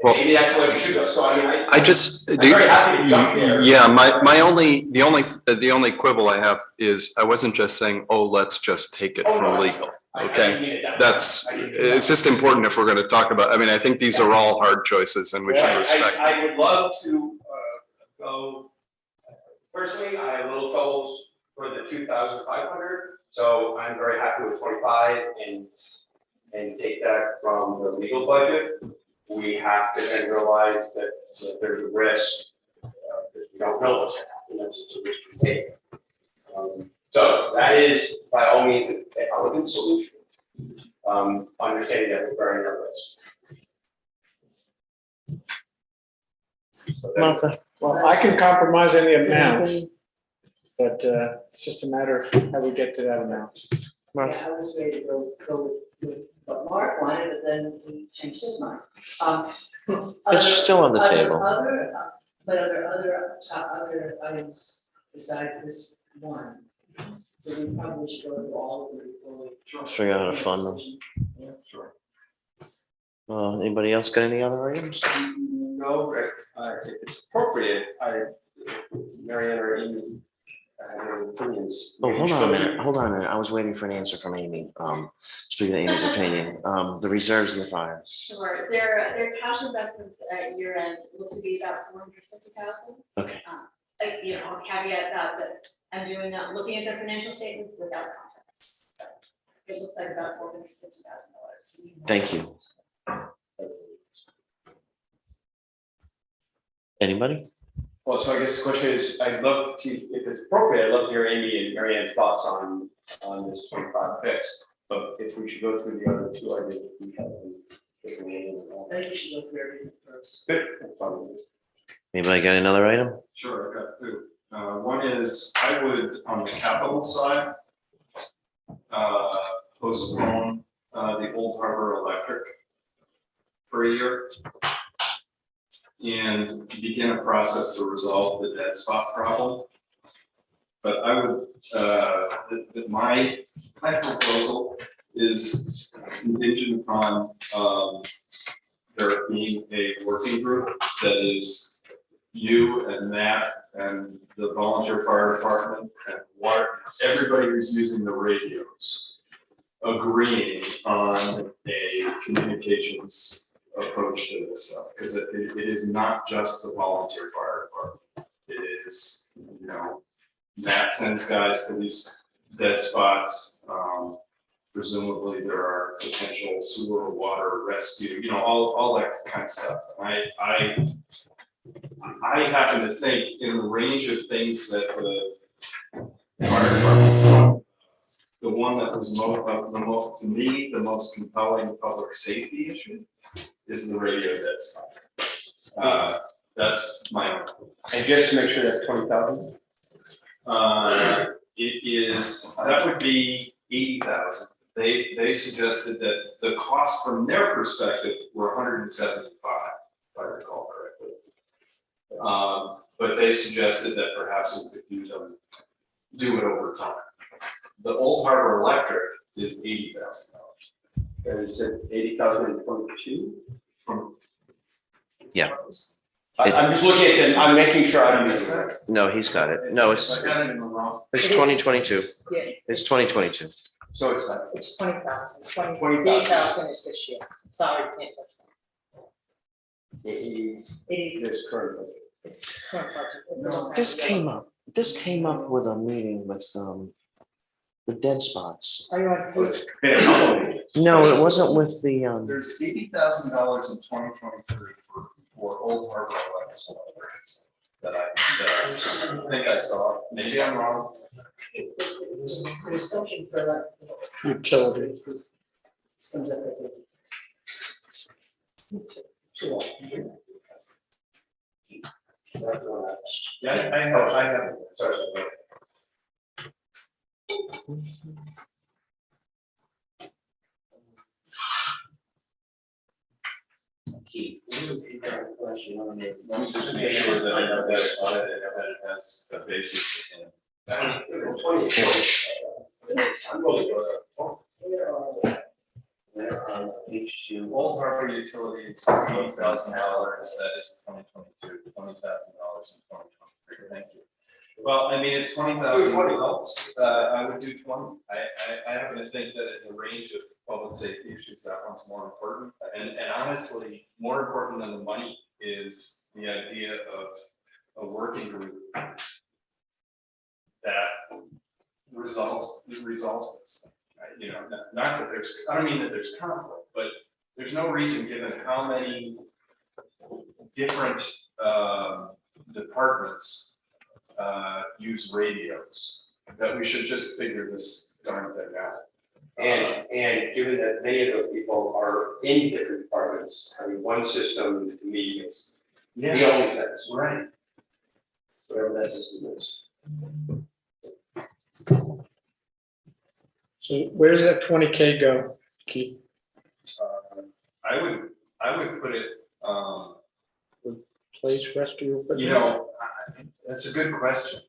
Well, maybe that's the way we should go. So I mean, I just, I'm very happy to jump there. yeah, the only quibble I have is I wasn't just saying, oh, let's just take it from legal. Okay, it's just important if we're going to talk about, I mean, I think these are all hard choices and we should respect. I would love to go, personally, I have little troubles for the 2,500. So I'm very happy with 25 and take that from the legal budget. We have to then realize that there's a risk that we don't know what's going to happen. That's a risk we take. So that is by all means an elegant solution. Understanding that we're very nervous. So then- Martha, Well, I can compromise any amount, but it's just a matter of how we get to that amount. Martha, Yeah, I was ready to go with what Mark wanted, but then he changed his mind. it's still on the Other- table. But are there other items besides this one? So we probably should go through all of them before we. Figure out how to fund them. Yeah. Sure. Anybody else got any other items? No, Rick, if it's appropriate, Marianne or Amy, have any opinions. Oh, hold on a minute. I was waiting for an answer from Amy. Speaking of Amy's opinion, the reserves and the fires. Sure, their cash investments at year end look to be about 450,000. Okay. You know, I'll caveat that I'm doing, looking at their financial statements without context. So it looks like about $450,000. Thank you. Anybody? Well, so I guess the question is, I'd love to, if it's appropriate, I'd love to hear Amy and Marianne's thoughts on this 25 fix. But if we should go through the other two ideas that we have. I think you should look for everything first. Good. That's fine. Anybody got another item? Sure, I've got two. One is, I would, on the capital side, postpone the Old Harbor Electric for a year and begin a process to resolve the dead spot problem. But I would, my proposal is contingent upon there being a working group that is you and Matt and the volunteer fire department and everybody who's using the radios agreeing on a communications approach to this stuff, because it is not just the volunteer fire department. It is, Matt sends guys to these dead spots. Presumably there are potential sewer, water, rescue, all that kind of stuff. I happen to think in the range of things that the fire department, the one that was to me, the most compelling public safety issue is the radio dead spot. That's my own. And just to make sure that's 20,000? It is, that would be 80,000. They suggested that the cost from their perspective were 175, if I recall correctly. But they suggested that perhaps we could do it over time. The Old Harbor Electric is $80,000. There is 80,000 and 22? Yeah. I'm just looking at this, I'm making sure I don't miss that. No, he's got it. No, it's I got it in the wrong. 2022. Yeah, It's 2022. So it's like, It's 20,000, 20,000. 28,000 is this year. Sorry, can't touch that. it is It is, this current budget. it's current budget. This came up with a meeting with the dead spots. Are you on page? Been a couple of years. No, it wasn't with the There's $80,000 in 2023 for Old Harbor Electric grants that I think I saw. Maybe I'm wrong. There's something for like. Utilities. This comes up with. Yeah, I have. Sorry. Let me just make sure that I have that on it and that it has a basis in. Old Harbor Utilities, $80,000, that is 2022, $20,000 in 2023, thank you. Well, I mean, if 20,000 helps, I would do 20. I happen to think that in the range of public safety issues, that one's more important. And honestly, more important than the money is the idea of a working group that resolves this. Not that I don't mean that there's conflict, but there's no reason, given how many different departments use radios that we should just figure this darn thing out. And given that many of those people are in different departments, having one system to me is the only sense, Right. whatever that system is. So where does that 20K go, Keith? I would put it, Police rescue? you know, that's a good question.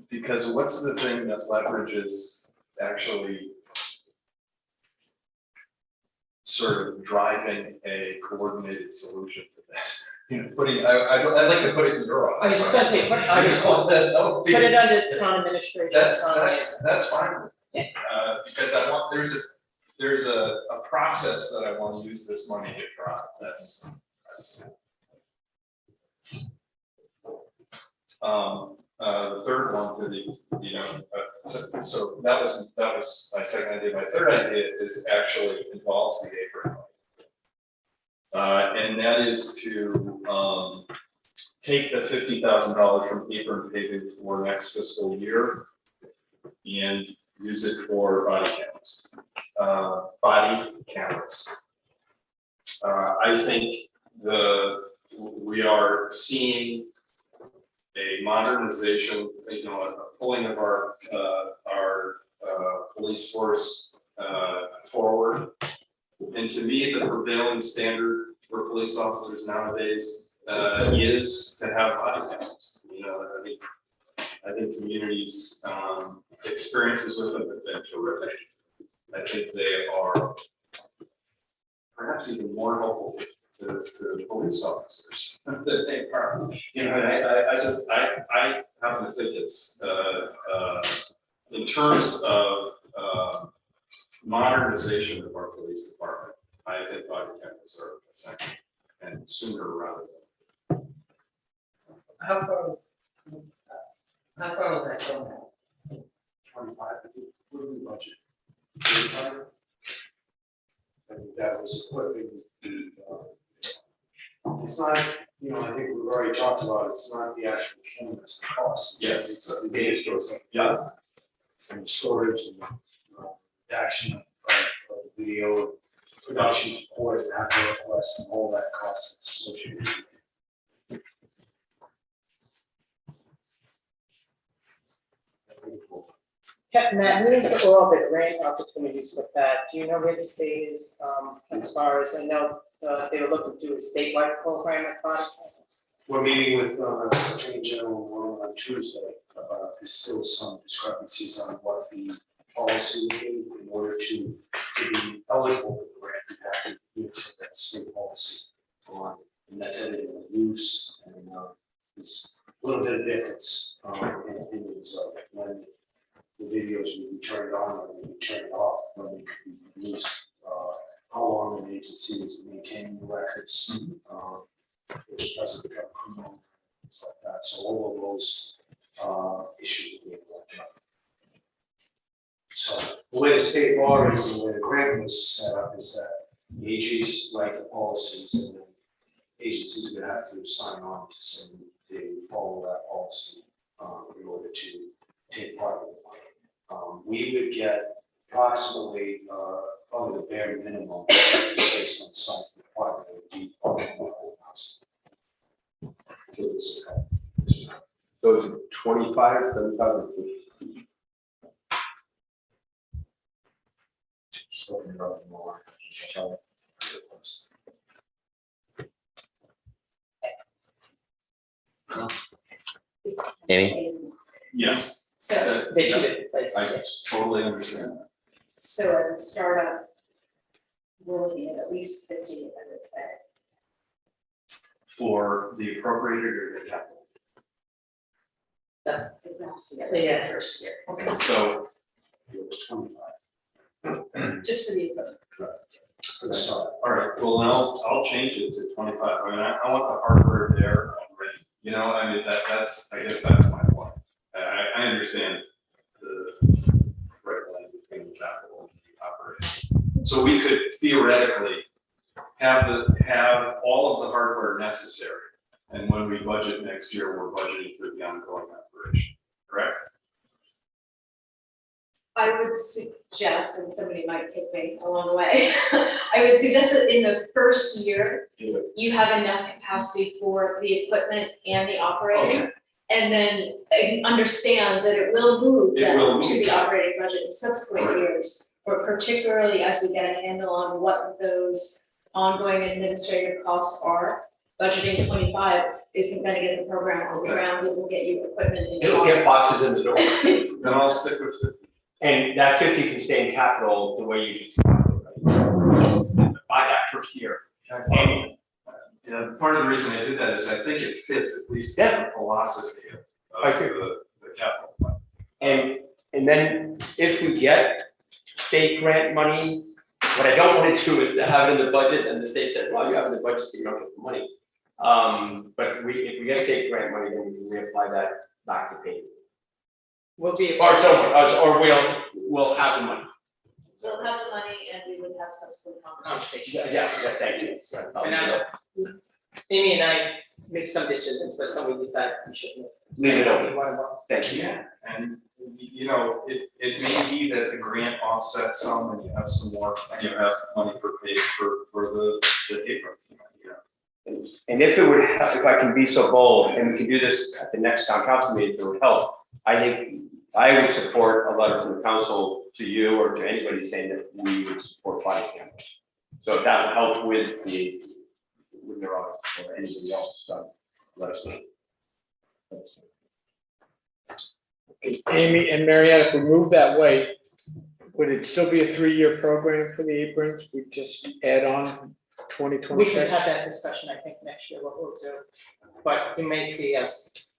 Because what's the thing that leverages actually sort of driving a coordinated solution to this? You know, I'd like to put it in your I was office. just gonna say, put it under town administration. That's fine with me. Okay. Because I want, there's a process that I want to use this money to drive, that's. The third one for the, so that was my second idea. My third idea is actually involves the apron. And that is to, take the $50,000 from apron paving for next fiscal year and use it for body cameras. I think we are seeing a modernization, a pulling of our police force forward. And to me, the prevailing standard for police officers nowadays is to have body cameras. I think communities' experiences with them have been terrific. I think they are perhaps even more helpful to police officers than they are. I happen to think it's in terms of modernization of our police department, I think body cameras are essential and sooner rather than. How far will that go now? 25, I think, what do we budget? 35? I think that was equipping the, it's not, I think we've already talked about, it's not the actual cameras, the cost. It's the data stores. Yeah. And storage and action of the video, production support, and apparatus, and all that cost that's associated with it. Matt, who's all the grant opportunities with that? Do you know where the state is, as far as, I know, they were looking to do a statewide program at body cameras? We're meeting with Attorney General on Tuesday. There's still some discrepancies on what the policy would be in order to be eligible for the grant. You have to use that state policy on, and that's everything with use, and there's a little bit of difference in opinions of when the videos will be turned on or will be turned off, when they could be used, how long an agency is maintaining the records, which doesn't become criminal, things like that. So all of those issues will be worked out. So the way the state law is, and the way the grant was set up is that the AGs write the policies and then agencies would have to sign on to say they follow that policy in order to take part in the money. We would get approximately probably the bare minimum based on the size of the department. It would be probably $1,000. So this would help. So is it 25, 75, or 50? Just looking up more. Amy? Yes. So, They two different places. I totally understand that. so as a startup, we're looking at least 50, as it said. For the appropriated or the capital. That's, Yeah. first year. Okay, so It was 25 Just for the equipment. for the start. all right, well, then I'll change it to 25. I mean, I want the hardware there already. I mean, I guess that's my point. I understand the right line between the capital and the operating. So we could theoretically have all of the hardware necessary. And when we budget next year, we're budgeting for the ongoing operation, correct? I would suggest, and somebody might take me along the way, I would suggest that in the first year, you have enough capacity for the equipment and the operating. Okay. And then understand that it will move It then will to move. the operating budget in subsequent Right. years. Or particularly as we get a handle on what those ongoing administrative costs are. Budgeting 25 isn't gonna get the program on the ground, it will get you equipment in. It'll get boxes in the door. Then I'll stick with it. And that 50 can stay in capital the way you just. Yes. By that first year. And Yeah, part of the reason I did that is I think it fits at least in the philosophy of Okay. the capital plan. And then if we get state grant money, what I don't want to do is to have it in the budget and the state said, well, you have it in the budget, so you don't get the money. But if we get state grant money, then we can reapply that back to pay. We'll be. Or we'll have the money. We'll have the money and we would have subsequent conversations. Yeah, thank you. And I, Amy and I make some decisions, but some we decide we shouldn't. Leave it open. One of them. Thank you. Yeah, and you know, it may be that the grant offsets some and you have some more, you have money for the aprons. And if it would, if I can be so bold, and we can do this at the next town council meeting, if it would help, I think I would support a letter from the council to you or to anybody saying that we would support body cameras. So if that will help with your audit or anybody else, let us know. Amy and Marietta, if we move that way, would it still be a 3-year program for the aprons? We just add on We can 2026? have that discussion, I think, next year, what we'll do. But you may see us,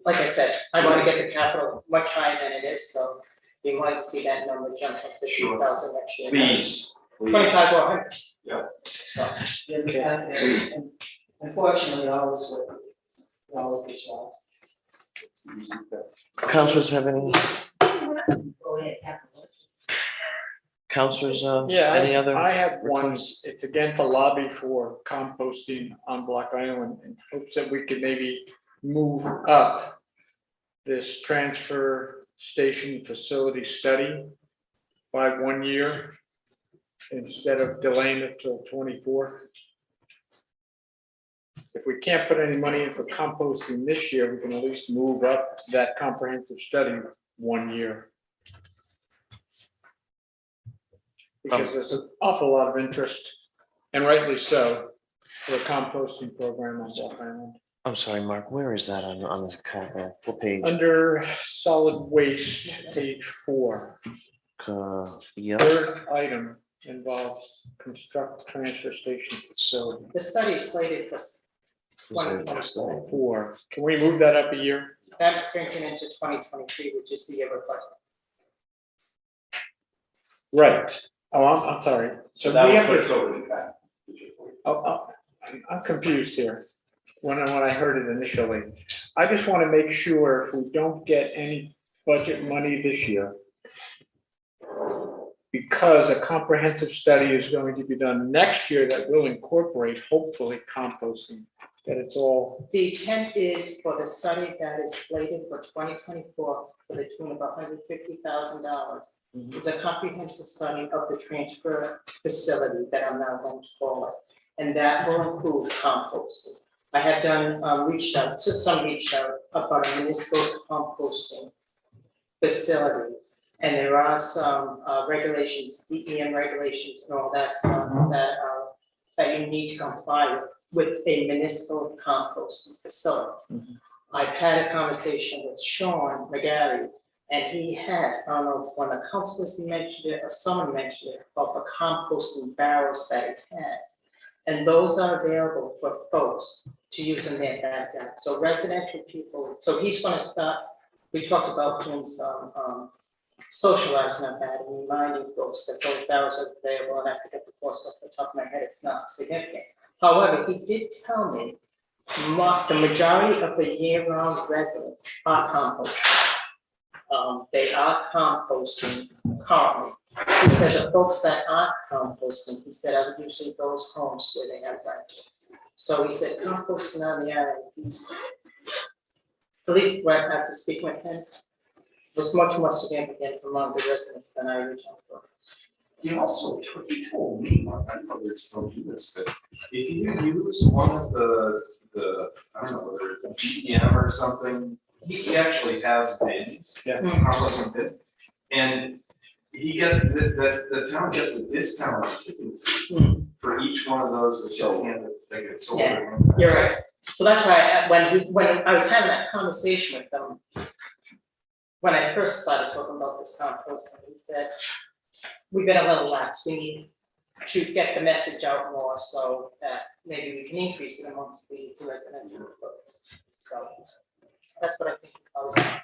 like I said, I want to get the capital much higher than it is, so you might see that number jump up to 2,000 next year. Please. 25 or 100. Yeah, we have this, and unfortunately, always gets wrong. Councilors have any, Go ahead, Captain. councilors, Yeah, any other? I have one, requests? it's again to lobby for composting on Block Island in hopes that we could maybe move up this transfer station facility study by 1 year instead of delaying it till 24. If we can't put any money in for composting this year, we can at least move up that comprehensive study 1 year. Because there's an awful lot of interest, and rightly so, for a composting program on Block Island. I'm sorry, Mark, where is that on the, what page? Under solid waste, page 4, Yeah, third item involves construct transfer station facility. The study is slated for 2024. 4, can we move that up a year? That brings it into 2023, which is the year of budget. Right, oh, I'm sorry, so that we will have put us to, over the track. I'm confused here. When I heard it initially, I just want to make sure if we don't get any budget money this year, because a comprehensive study is going to be done next year that will incorporate hopefully composting, that it's all, The intent is for the study that is slated for 2024 for the tune of $150,000 is a comprehensive study of the transfer facility that I'm now going to call it. And that will include composting. I have done, reached out about a municipal composting facility. And there are some regulations, DEM regulations and all that stuff that you need to comply with a municipal composting facility. I've had a conversation with Sean McGarry, and he has, I don't know if one of the councilors mentioned it or someone mentioned it, about the composting barrels that it has. And those are available for folks to use in their backyard. So residential people, so he's gonna start, we talked about doing some socializing on that and reminding folks that those barrels are available, and I forget the cost off the top of my head, it's not significant. However, he did tell me the majority of the year-round residents are composting. They are composting currently. He said the folks that aren't composting, he said, are usually those homes where they have rentals. So he said composting on the island, at least when I have to speak with him, was much more significant among the residents than I originally thought. You also, he told me, Mark, I don't know if it's told you this, but if you use one of the, I don't know whether it's GM or something, he actually has bins. Yeah. Composting bins. And he the town gets a discount on shipping fees for each one of those that gets handed, that gets sold. Yeah. You're right. So that's why when I was having that conversation with them, when I first started talking about this composting, he said, we've been a little lax, we need to get the message out more so that maybe we can increase it amongst the residential folks. So that's what I think.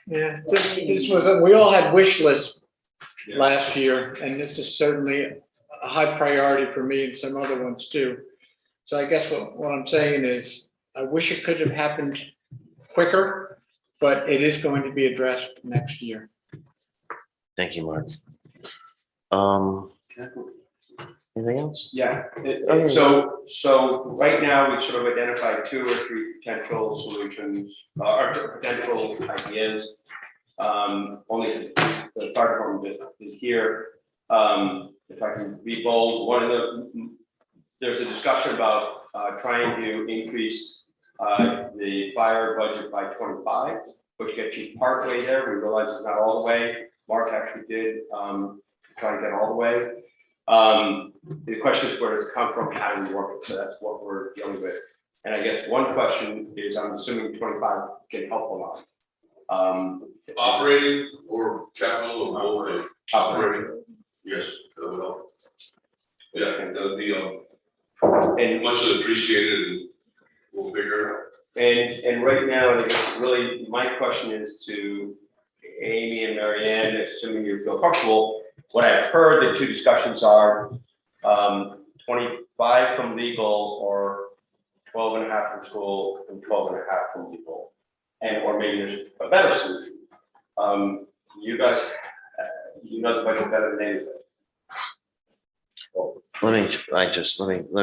Yeah, this was, we all had wish lists last year, and this is certainly a high priority for me and some other ones too. So I guess what I'm saying is, I wish it could have happened quicker, but it is going to be addressed next year. Thank you, Mark. Anything else? Yeah, so right now, we've sort of identified 2 or 3 potential solutions, or potential ideas. Only the fire department is here. If I can be bold, there's a discussion about trying to increase the fire budget by 25, which gets you partway there. We realize it's not all the way. Mark actually did try to get all the way. The question is, where does it come from? How do we work it? So that's what we're dealing with. And I guess one question is, I'm assuming 25 can help a lot. Operating or capital or both? Operating. Yes, that would help. Yeah, that would be And much appreciated, and we'll figure it out. And right now, I guess really my question is to Amy and Mary Ann, assuming you feel comfortable. What I've heard, the 2 discussions are 25 from legal, or 12.5 from school, and 12.5 from legal. And, or maybe there's a better solution. You guys, you know the budget better than anybody. Let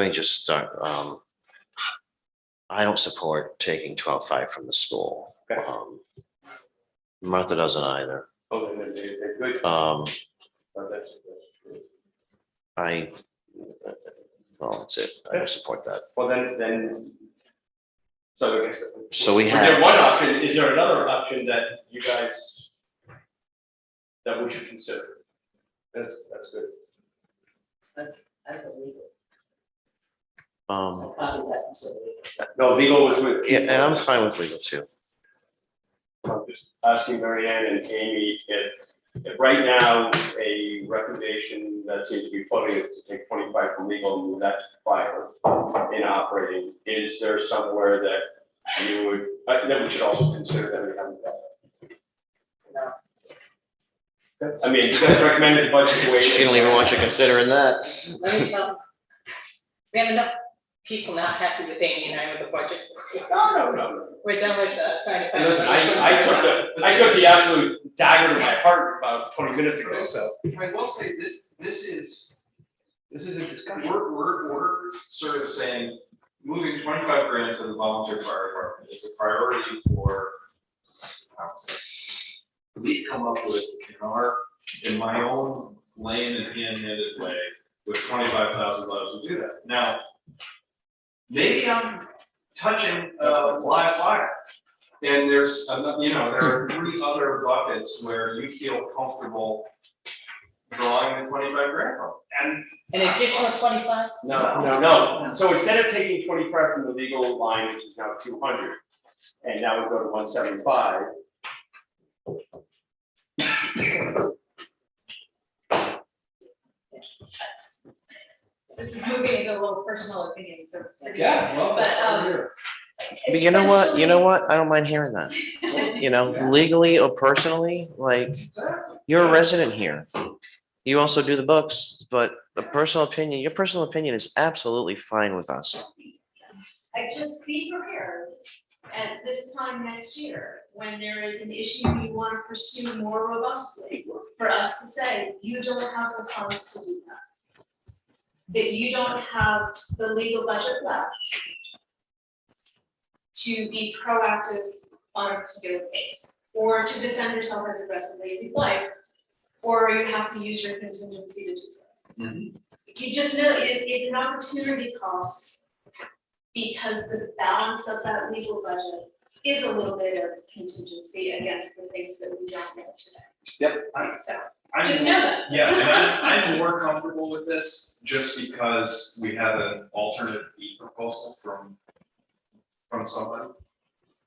me just start. I don't support taking 12.5 from the school. Okay. Martha doesn't either. Oh, they're good. But that's true. Well, that's it. I don't support that. Well, then. So I guess. So we Is there have, one option? Is there another option that you guys, that we should consider? That's good. I believe it. um, Probably that consideration. No, legal was with. yeah, and I'm fine with legal too. I'm just asking Mary Ann and Amy if right now a recommendation that seems to be floating is to take 25 from legal and move that to fire in operating. Is there somewhere that you would, that we should also consider that we haven't done? No. I mean, you guys recommended the budget the way. She don't even want you considering that. Let me tell, we have enough people not happy with Amy and I with the budget. No. We're done with trying to. And listen, I took the absolute dagger to my heart about 20 minutes ago, so. I will say this is a discussion. We're sort of saying, moving 25 grand to the volunteer fire department is a priority for council. We've come up with in my own lame and hand-handed way, with $25,000 to do that. Now, maybe I'm touching live wire. And there's, there are 3 other buckets where you feel comfortable drawing the 25 grand from. And An additional 25? No. So instead of taking 25 from the legal line, which is now 200, and now we go to 175. This is moving into a little personal opinion, so. Yeah, well, But you know what? I don't mind hearing that. You know, legally or personally, like, you're a resident here. You also do the books, but your personal opinion is absolutely fine with us. I just be prepared at this time next year, when there is an issue you want to pursue more robustly, for us to say, you don't have the funds to do that. That you don't have the legal budget left to be proactive on a particular case. or to defend yourself as aggressively if you'd like, or you have to use your contingency to do so. You just know it's an opportunity cost because the balance of that legal budget is a little bit of contingency against the things that we don't know today. Yep. So I'm just know that. Yeah, and I'm more comfortable with this just because we have an alternate fee proposal from somebody.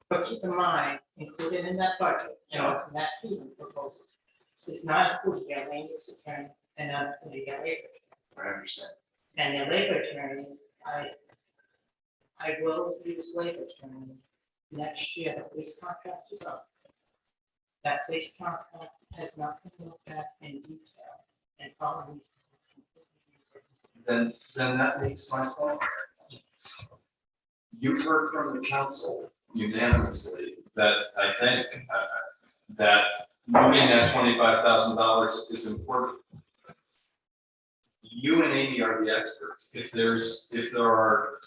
But keep in mind, included in that budget, it's in that fee proposal, is not including their land use attorney and not including their labor. I understand. And their labor attorney, I will use labor attorney next year, the police contract is up. That police contract has not been looked at in detail and probably. Then that makes my point. You've heard from the council unanimously that I think that moving that $25,000 is important. You and Amy are the experts. If there are,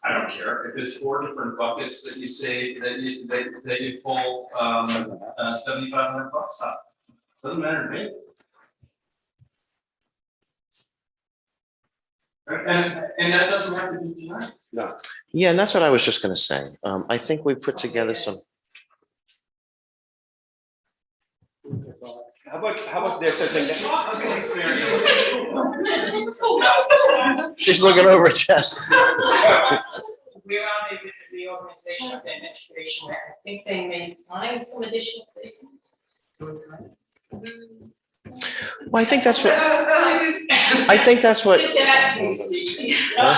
I don't care, if it's 4 different buckets that you say that you pull $7,500 out, doesn't matter to me. And that doesn't have to be tonight. No. Yeah, and that's what I was just gonna say. I think we put together some, How about this as a, she's looking over at Jess. We're on a reorganization of the administration, I think they may find some additional savings. Well, I think that's what, oh,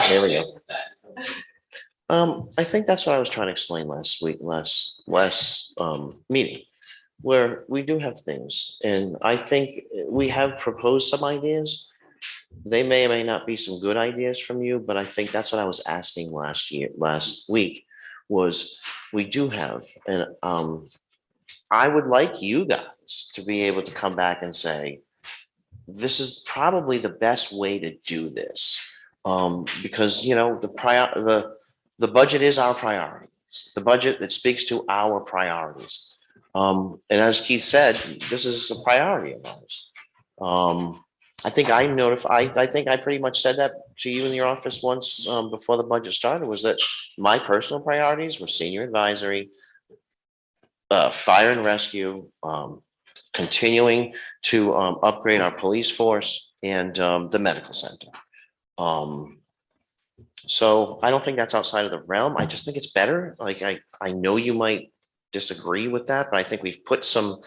here we go. I think that's what I was trying to explain last week, last meeting, where we do have things, and I think we have proposed some ideas. They may or may not be some good ideas from you, but I think that's what I was asking last week, was we do have, and I would like you guys to be able to come back and say, this is probably the best way to do this. Because, the budget is our priorities, the budget that speaks to our priorities. And as Keith said, this is a priority of ours. I think I think I pretty much said that to you in your office once, before the budget started, was that my personal priorities were senior advisory, fire and rescue, continuing to upgrade our police force, and the medical center. So I don't think that's outside of the realm. I just think it's better. Like, I know you might disagree with that, but I think we've put some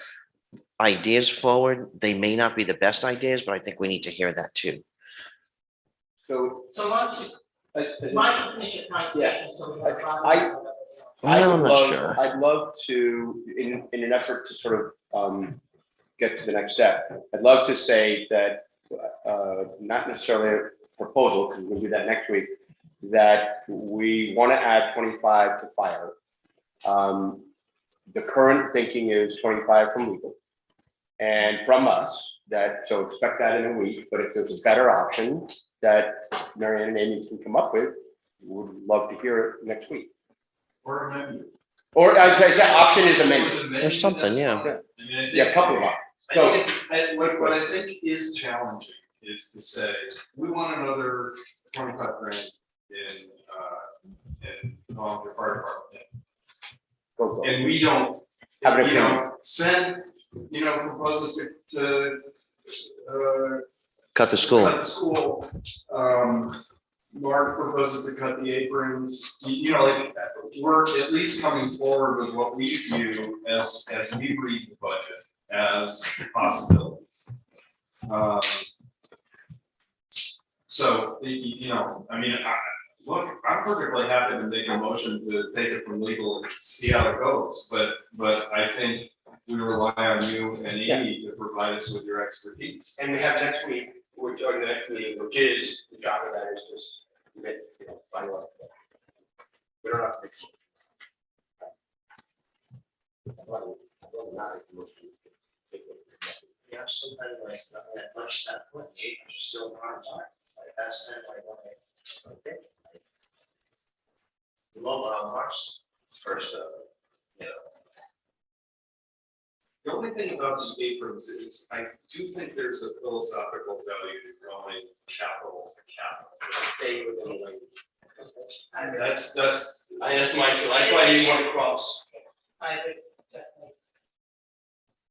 ideas forward. They may not be the best ideas, but I think we need to hear that too. so. Why don't you finish your conversation, so we have. Well, I'm not love- sure. I'd love to, in an effort to sort of get to the next step, I'd love to say that, not necessarily a proposal, because we'll do that next week, that we want to add 25 to fire. The current thinking is 25 from legal and from us, so expect that in a week, but if there's a better option that Marianne and Amy can come up with, would love to hear it next week. Or a menu. Or I'd say that option is a menu. Or something, yeah. I mean, I think- Yeah, a couple of options. I think what I think is challenging is to say, we want another 25 grand in volunteer fire department. Go. And we don't, Have an opinion. Sven, proposes to Cut the school. cut the school. Mark proposes to cut the aprons, we're at least coming forward with what we view as we read the budget as possibilities. So, look, I'm perfectly happy to make a motion to take it from legal and see how it goes, but I think we rely on you and Amy to provide us with your expertise. And we have next week, which are the next meeting, which is, the job of that is just, finalize. We don't have to. Yeah, sometimes like not that much that point, you still hard time. Like that's kind of like okay. Love March first, only thing about the aprons is I do think there's a philosophical value to growing capital to capital. Stay within the language. And that's, my feel. I thought you want to cross. I would definitely.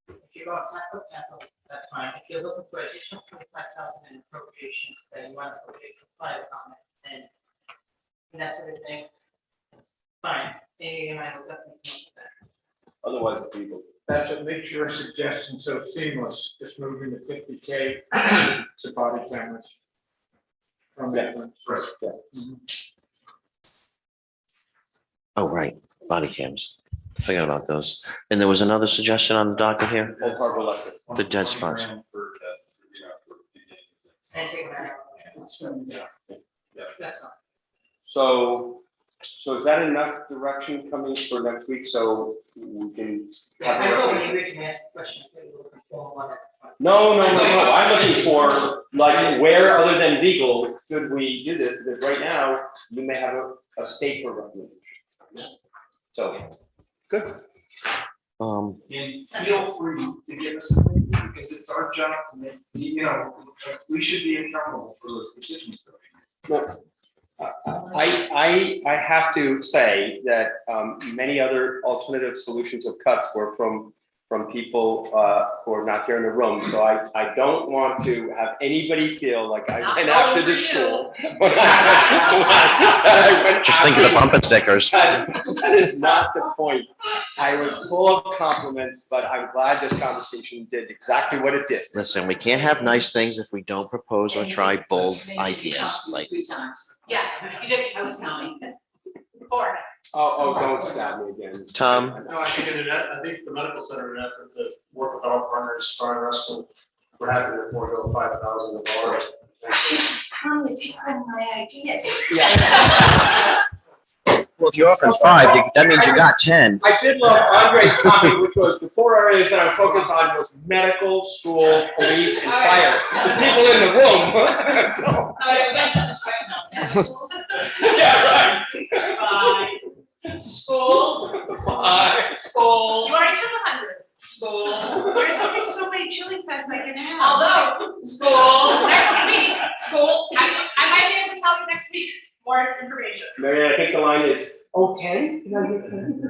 If you're going capital, that's fine. If you're looking for additional 25,000 in appropriations, then you want to appropriate for fire department, and that's everything. Fine, Amy and I will definitely come up with that. Otherwise, people. That's what makes your suggestion so seamless, just moving the 50K to body cameras. From that one. Oh, right, body cams. Forgot about those. And there was another suggestion on the docket here, Old Harbor Electric. the dead spots. For that, for And take that out. That's all. So is that enough direction coming for next week, so we can? Yeah, I know when you originally asked the question, I think we were looking for one. No, I'm looking for, like, where other than legal should we do this, because right now, you may have a state for recommendation. So, good. And feel free to give us a opinion, because it's our job to make, we should be accountable for those decisions that we make. I have to say that many other alternative solutions of cuts were from people who are not here in the room. So I don't want to have anybody feel like I went after the school. Just think of the bumper stickers. That is not the point. I was full of compliments, but I'm glad this conversation did exactly what it did. Listen, we can't have nice things if we don't propose or try bold ideas, like. Yeah, you did, I was counting. 4. Oh, don't stab me again. Tom? No, I think the medical center, in an effort to work with our partners, Fire Rescue, we're happy to forego $5,000 of ours. Come to take on my ideas. Well, if you're offering 5, that means you got 10. I did love Andre's comment, which was the 4 areas that I'm focused on was medical, school, police, and fire. There's people in the room. So- Yeah, right. School. School. You already took 100. School. There's only so many chili fests I can have. Although, school, next week, school, I might be able to tell you next week more information. Mary, I think the line is, 10? Can I get 10?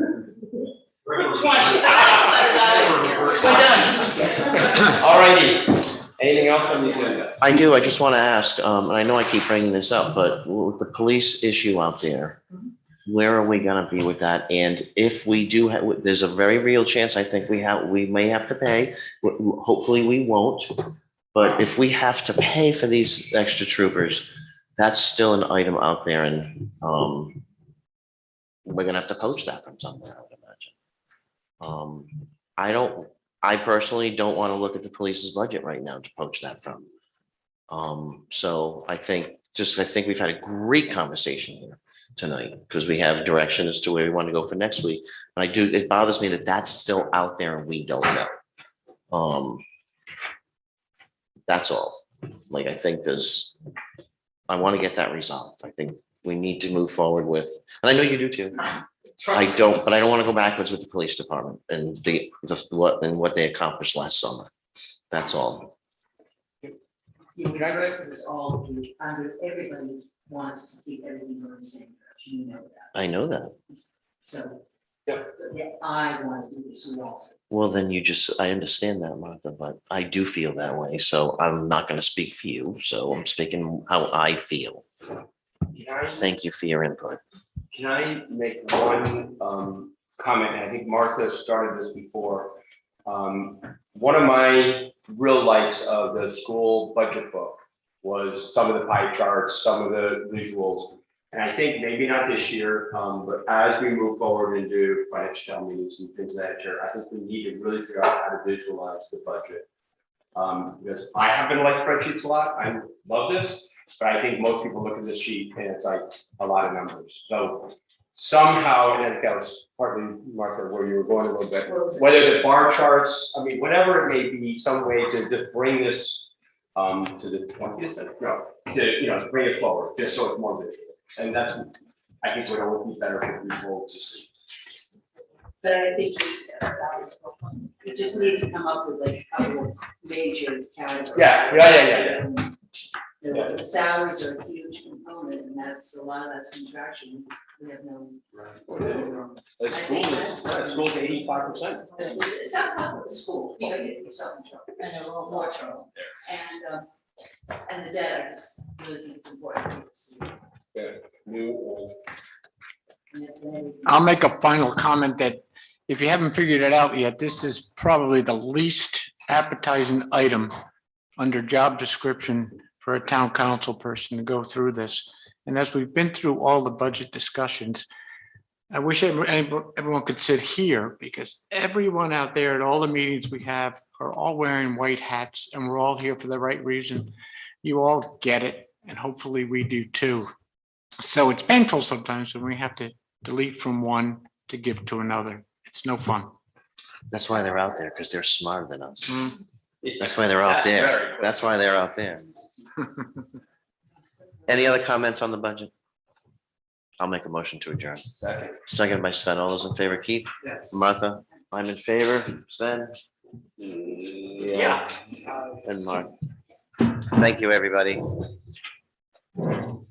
20. All righty. Anything else on the agenda? I do, I just want to ask, and I know I keep bringing this up, but with the police issue out there, where are we gonna be with that? And if we do, there's a very real chance, I think we may have to pay, hopefully we won't. But if we have to pay for these extra troopers, that's still an item out there, and we're gonna have to poach that from somewhere, I would imagine. I personally don't want to look at the police's budget right now to poach that from. So I think we've had a great conversation here tonight, because we have direction as to where we want to go for next week. And it bothers me that that's still out there and we don't know. That's all. Like, I think I want to get that resolved. I think we need to move forward with, and I know you do too. But I don't want to go backwards with the police department and what they accomplished last summer. That's all. The rest of us all do, everybody wants to keep everything on the same page, you know that. I know that. So. Yeah. I want to do this well. Well, then I understand that, Martha, but I do feel that way. So I'm not going to speak for you. So I'm speaking how I feel. Thank you for your input. Can I make one comment? And I think Martha started this before. One of my real likes of the school budget book was some of the pie charts, some of the visuals. And I think maybe not this year, but as we move forward into financial town meetings and things of that nature, I think we need to really figure out how to visualize the budget. Because I happen to like spreadsheets a lot. I love this. But I think most people look at this sheet and it's like a lot of numbers. So somehow, and I think that was partly, Martha, where you were going a little bit, whether it's bar charts, I mean, whatever it may be, some way to just bring this to the 20th, to bring it forward, just so it's more visual. And that's, I think, would always be better for people to see. But I think you just need to come up with like a couple of major categories. Yeah. The salaries are a huge component, and that's, a lot of that's contraction, we have no. At school's 85%. It's not about the school, you know, you get yourself in trouble, and they're all more trouble. And the debt, I just really think it's important to see. I'll make a final comment that if you haven't figured it out yet, this is probably the least appetizing item under job description for a town council person to go through this. And as we've been through all the budget discussions, I wish everyone could sit here, because everyone out there at all the meetings we have are all wearing white hats, and we're all here for the right reason. You all get it, and hopefully we do too. So it's painful sometimes when we have to delete from one to give to another. It's no fun. That's why they're out there, because they're smarter than us. Mm. That's why they're out there. That's why they're out there. Any other comments on the budget? I'll make a motion to adjourn. Second by Sven. All those in favor, Keith? Yes. Martha? I'm in favor. Sven? Yeah. And Mark. Thank you, everybody. So,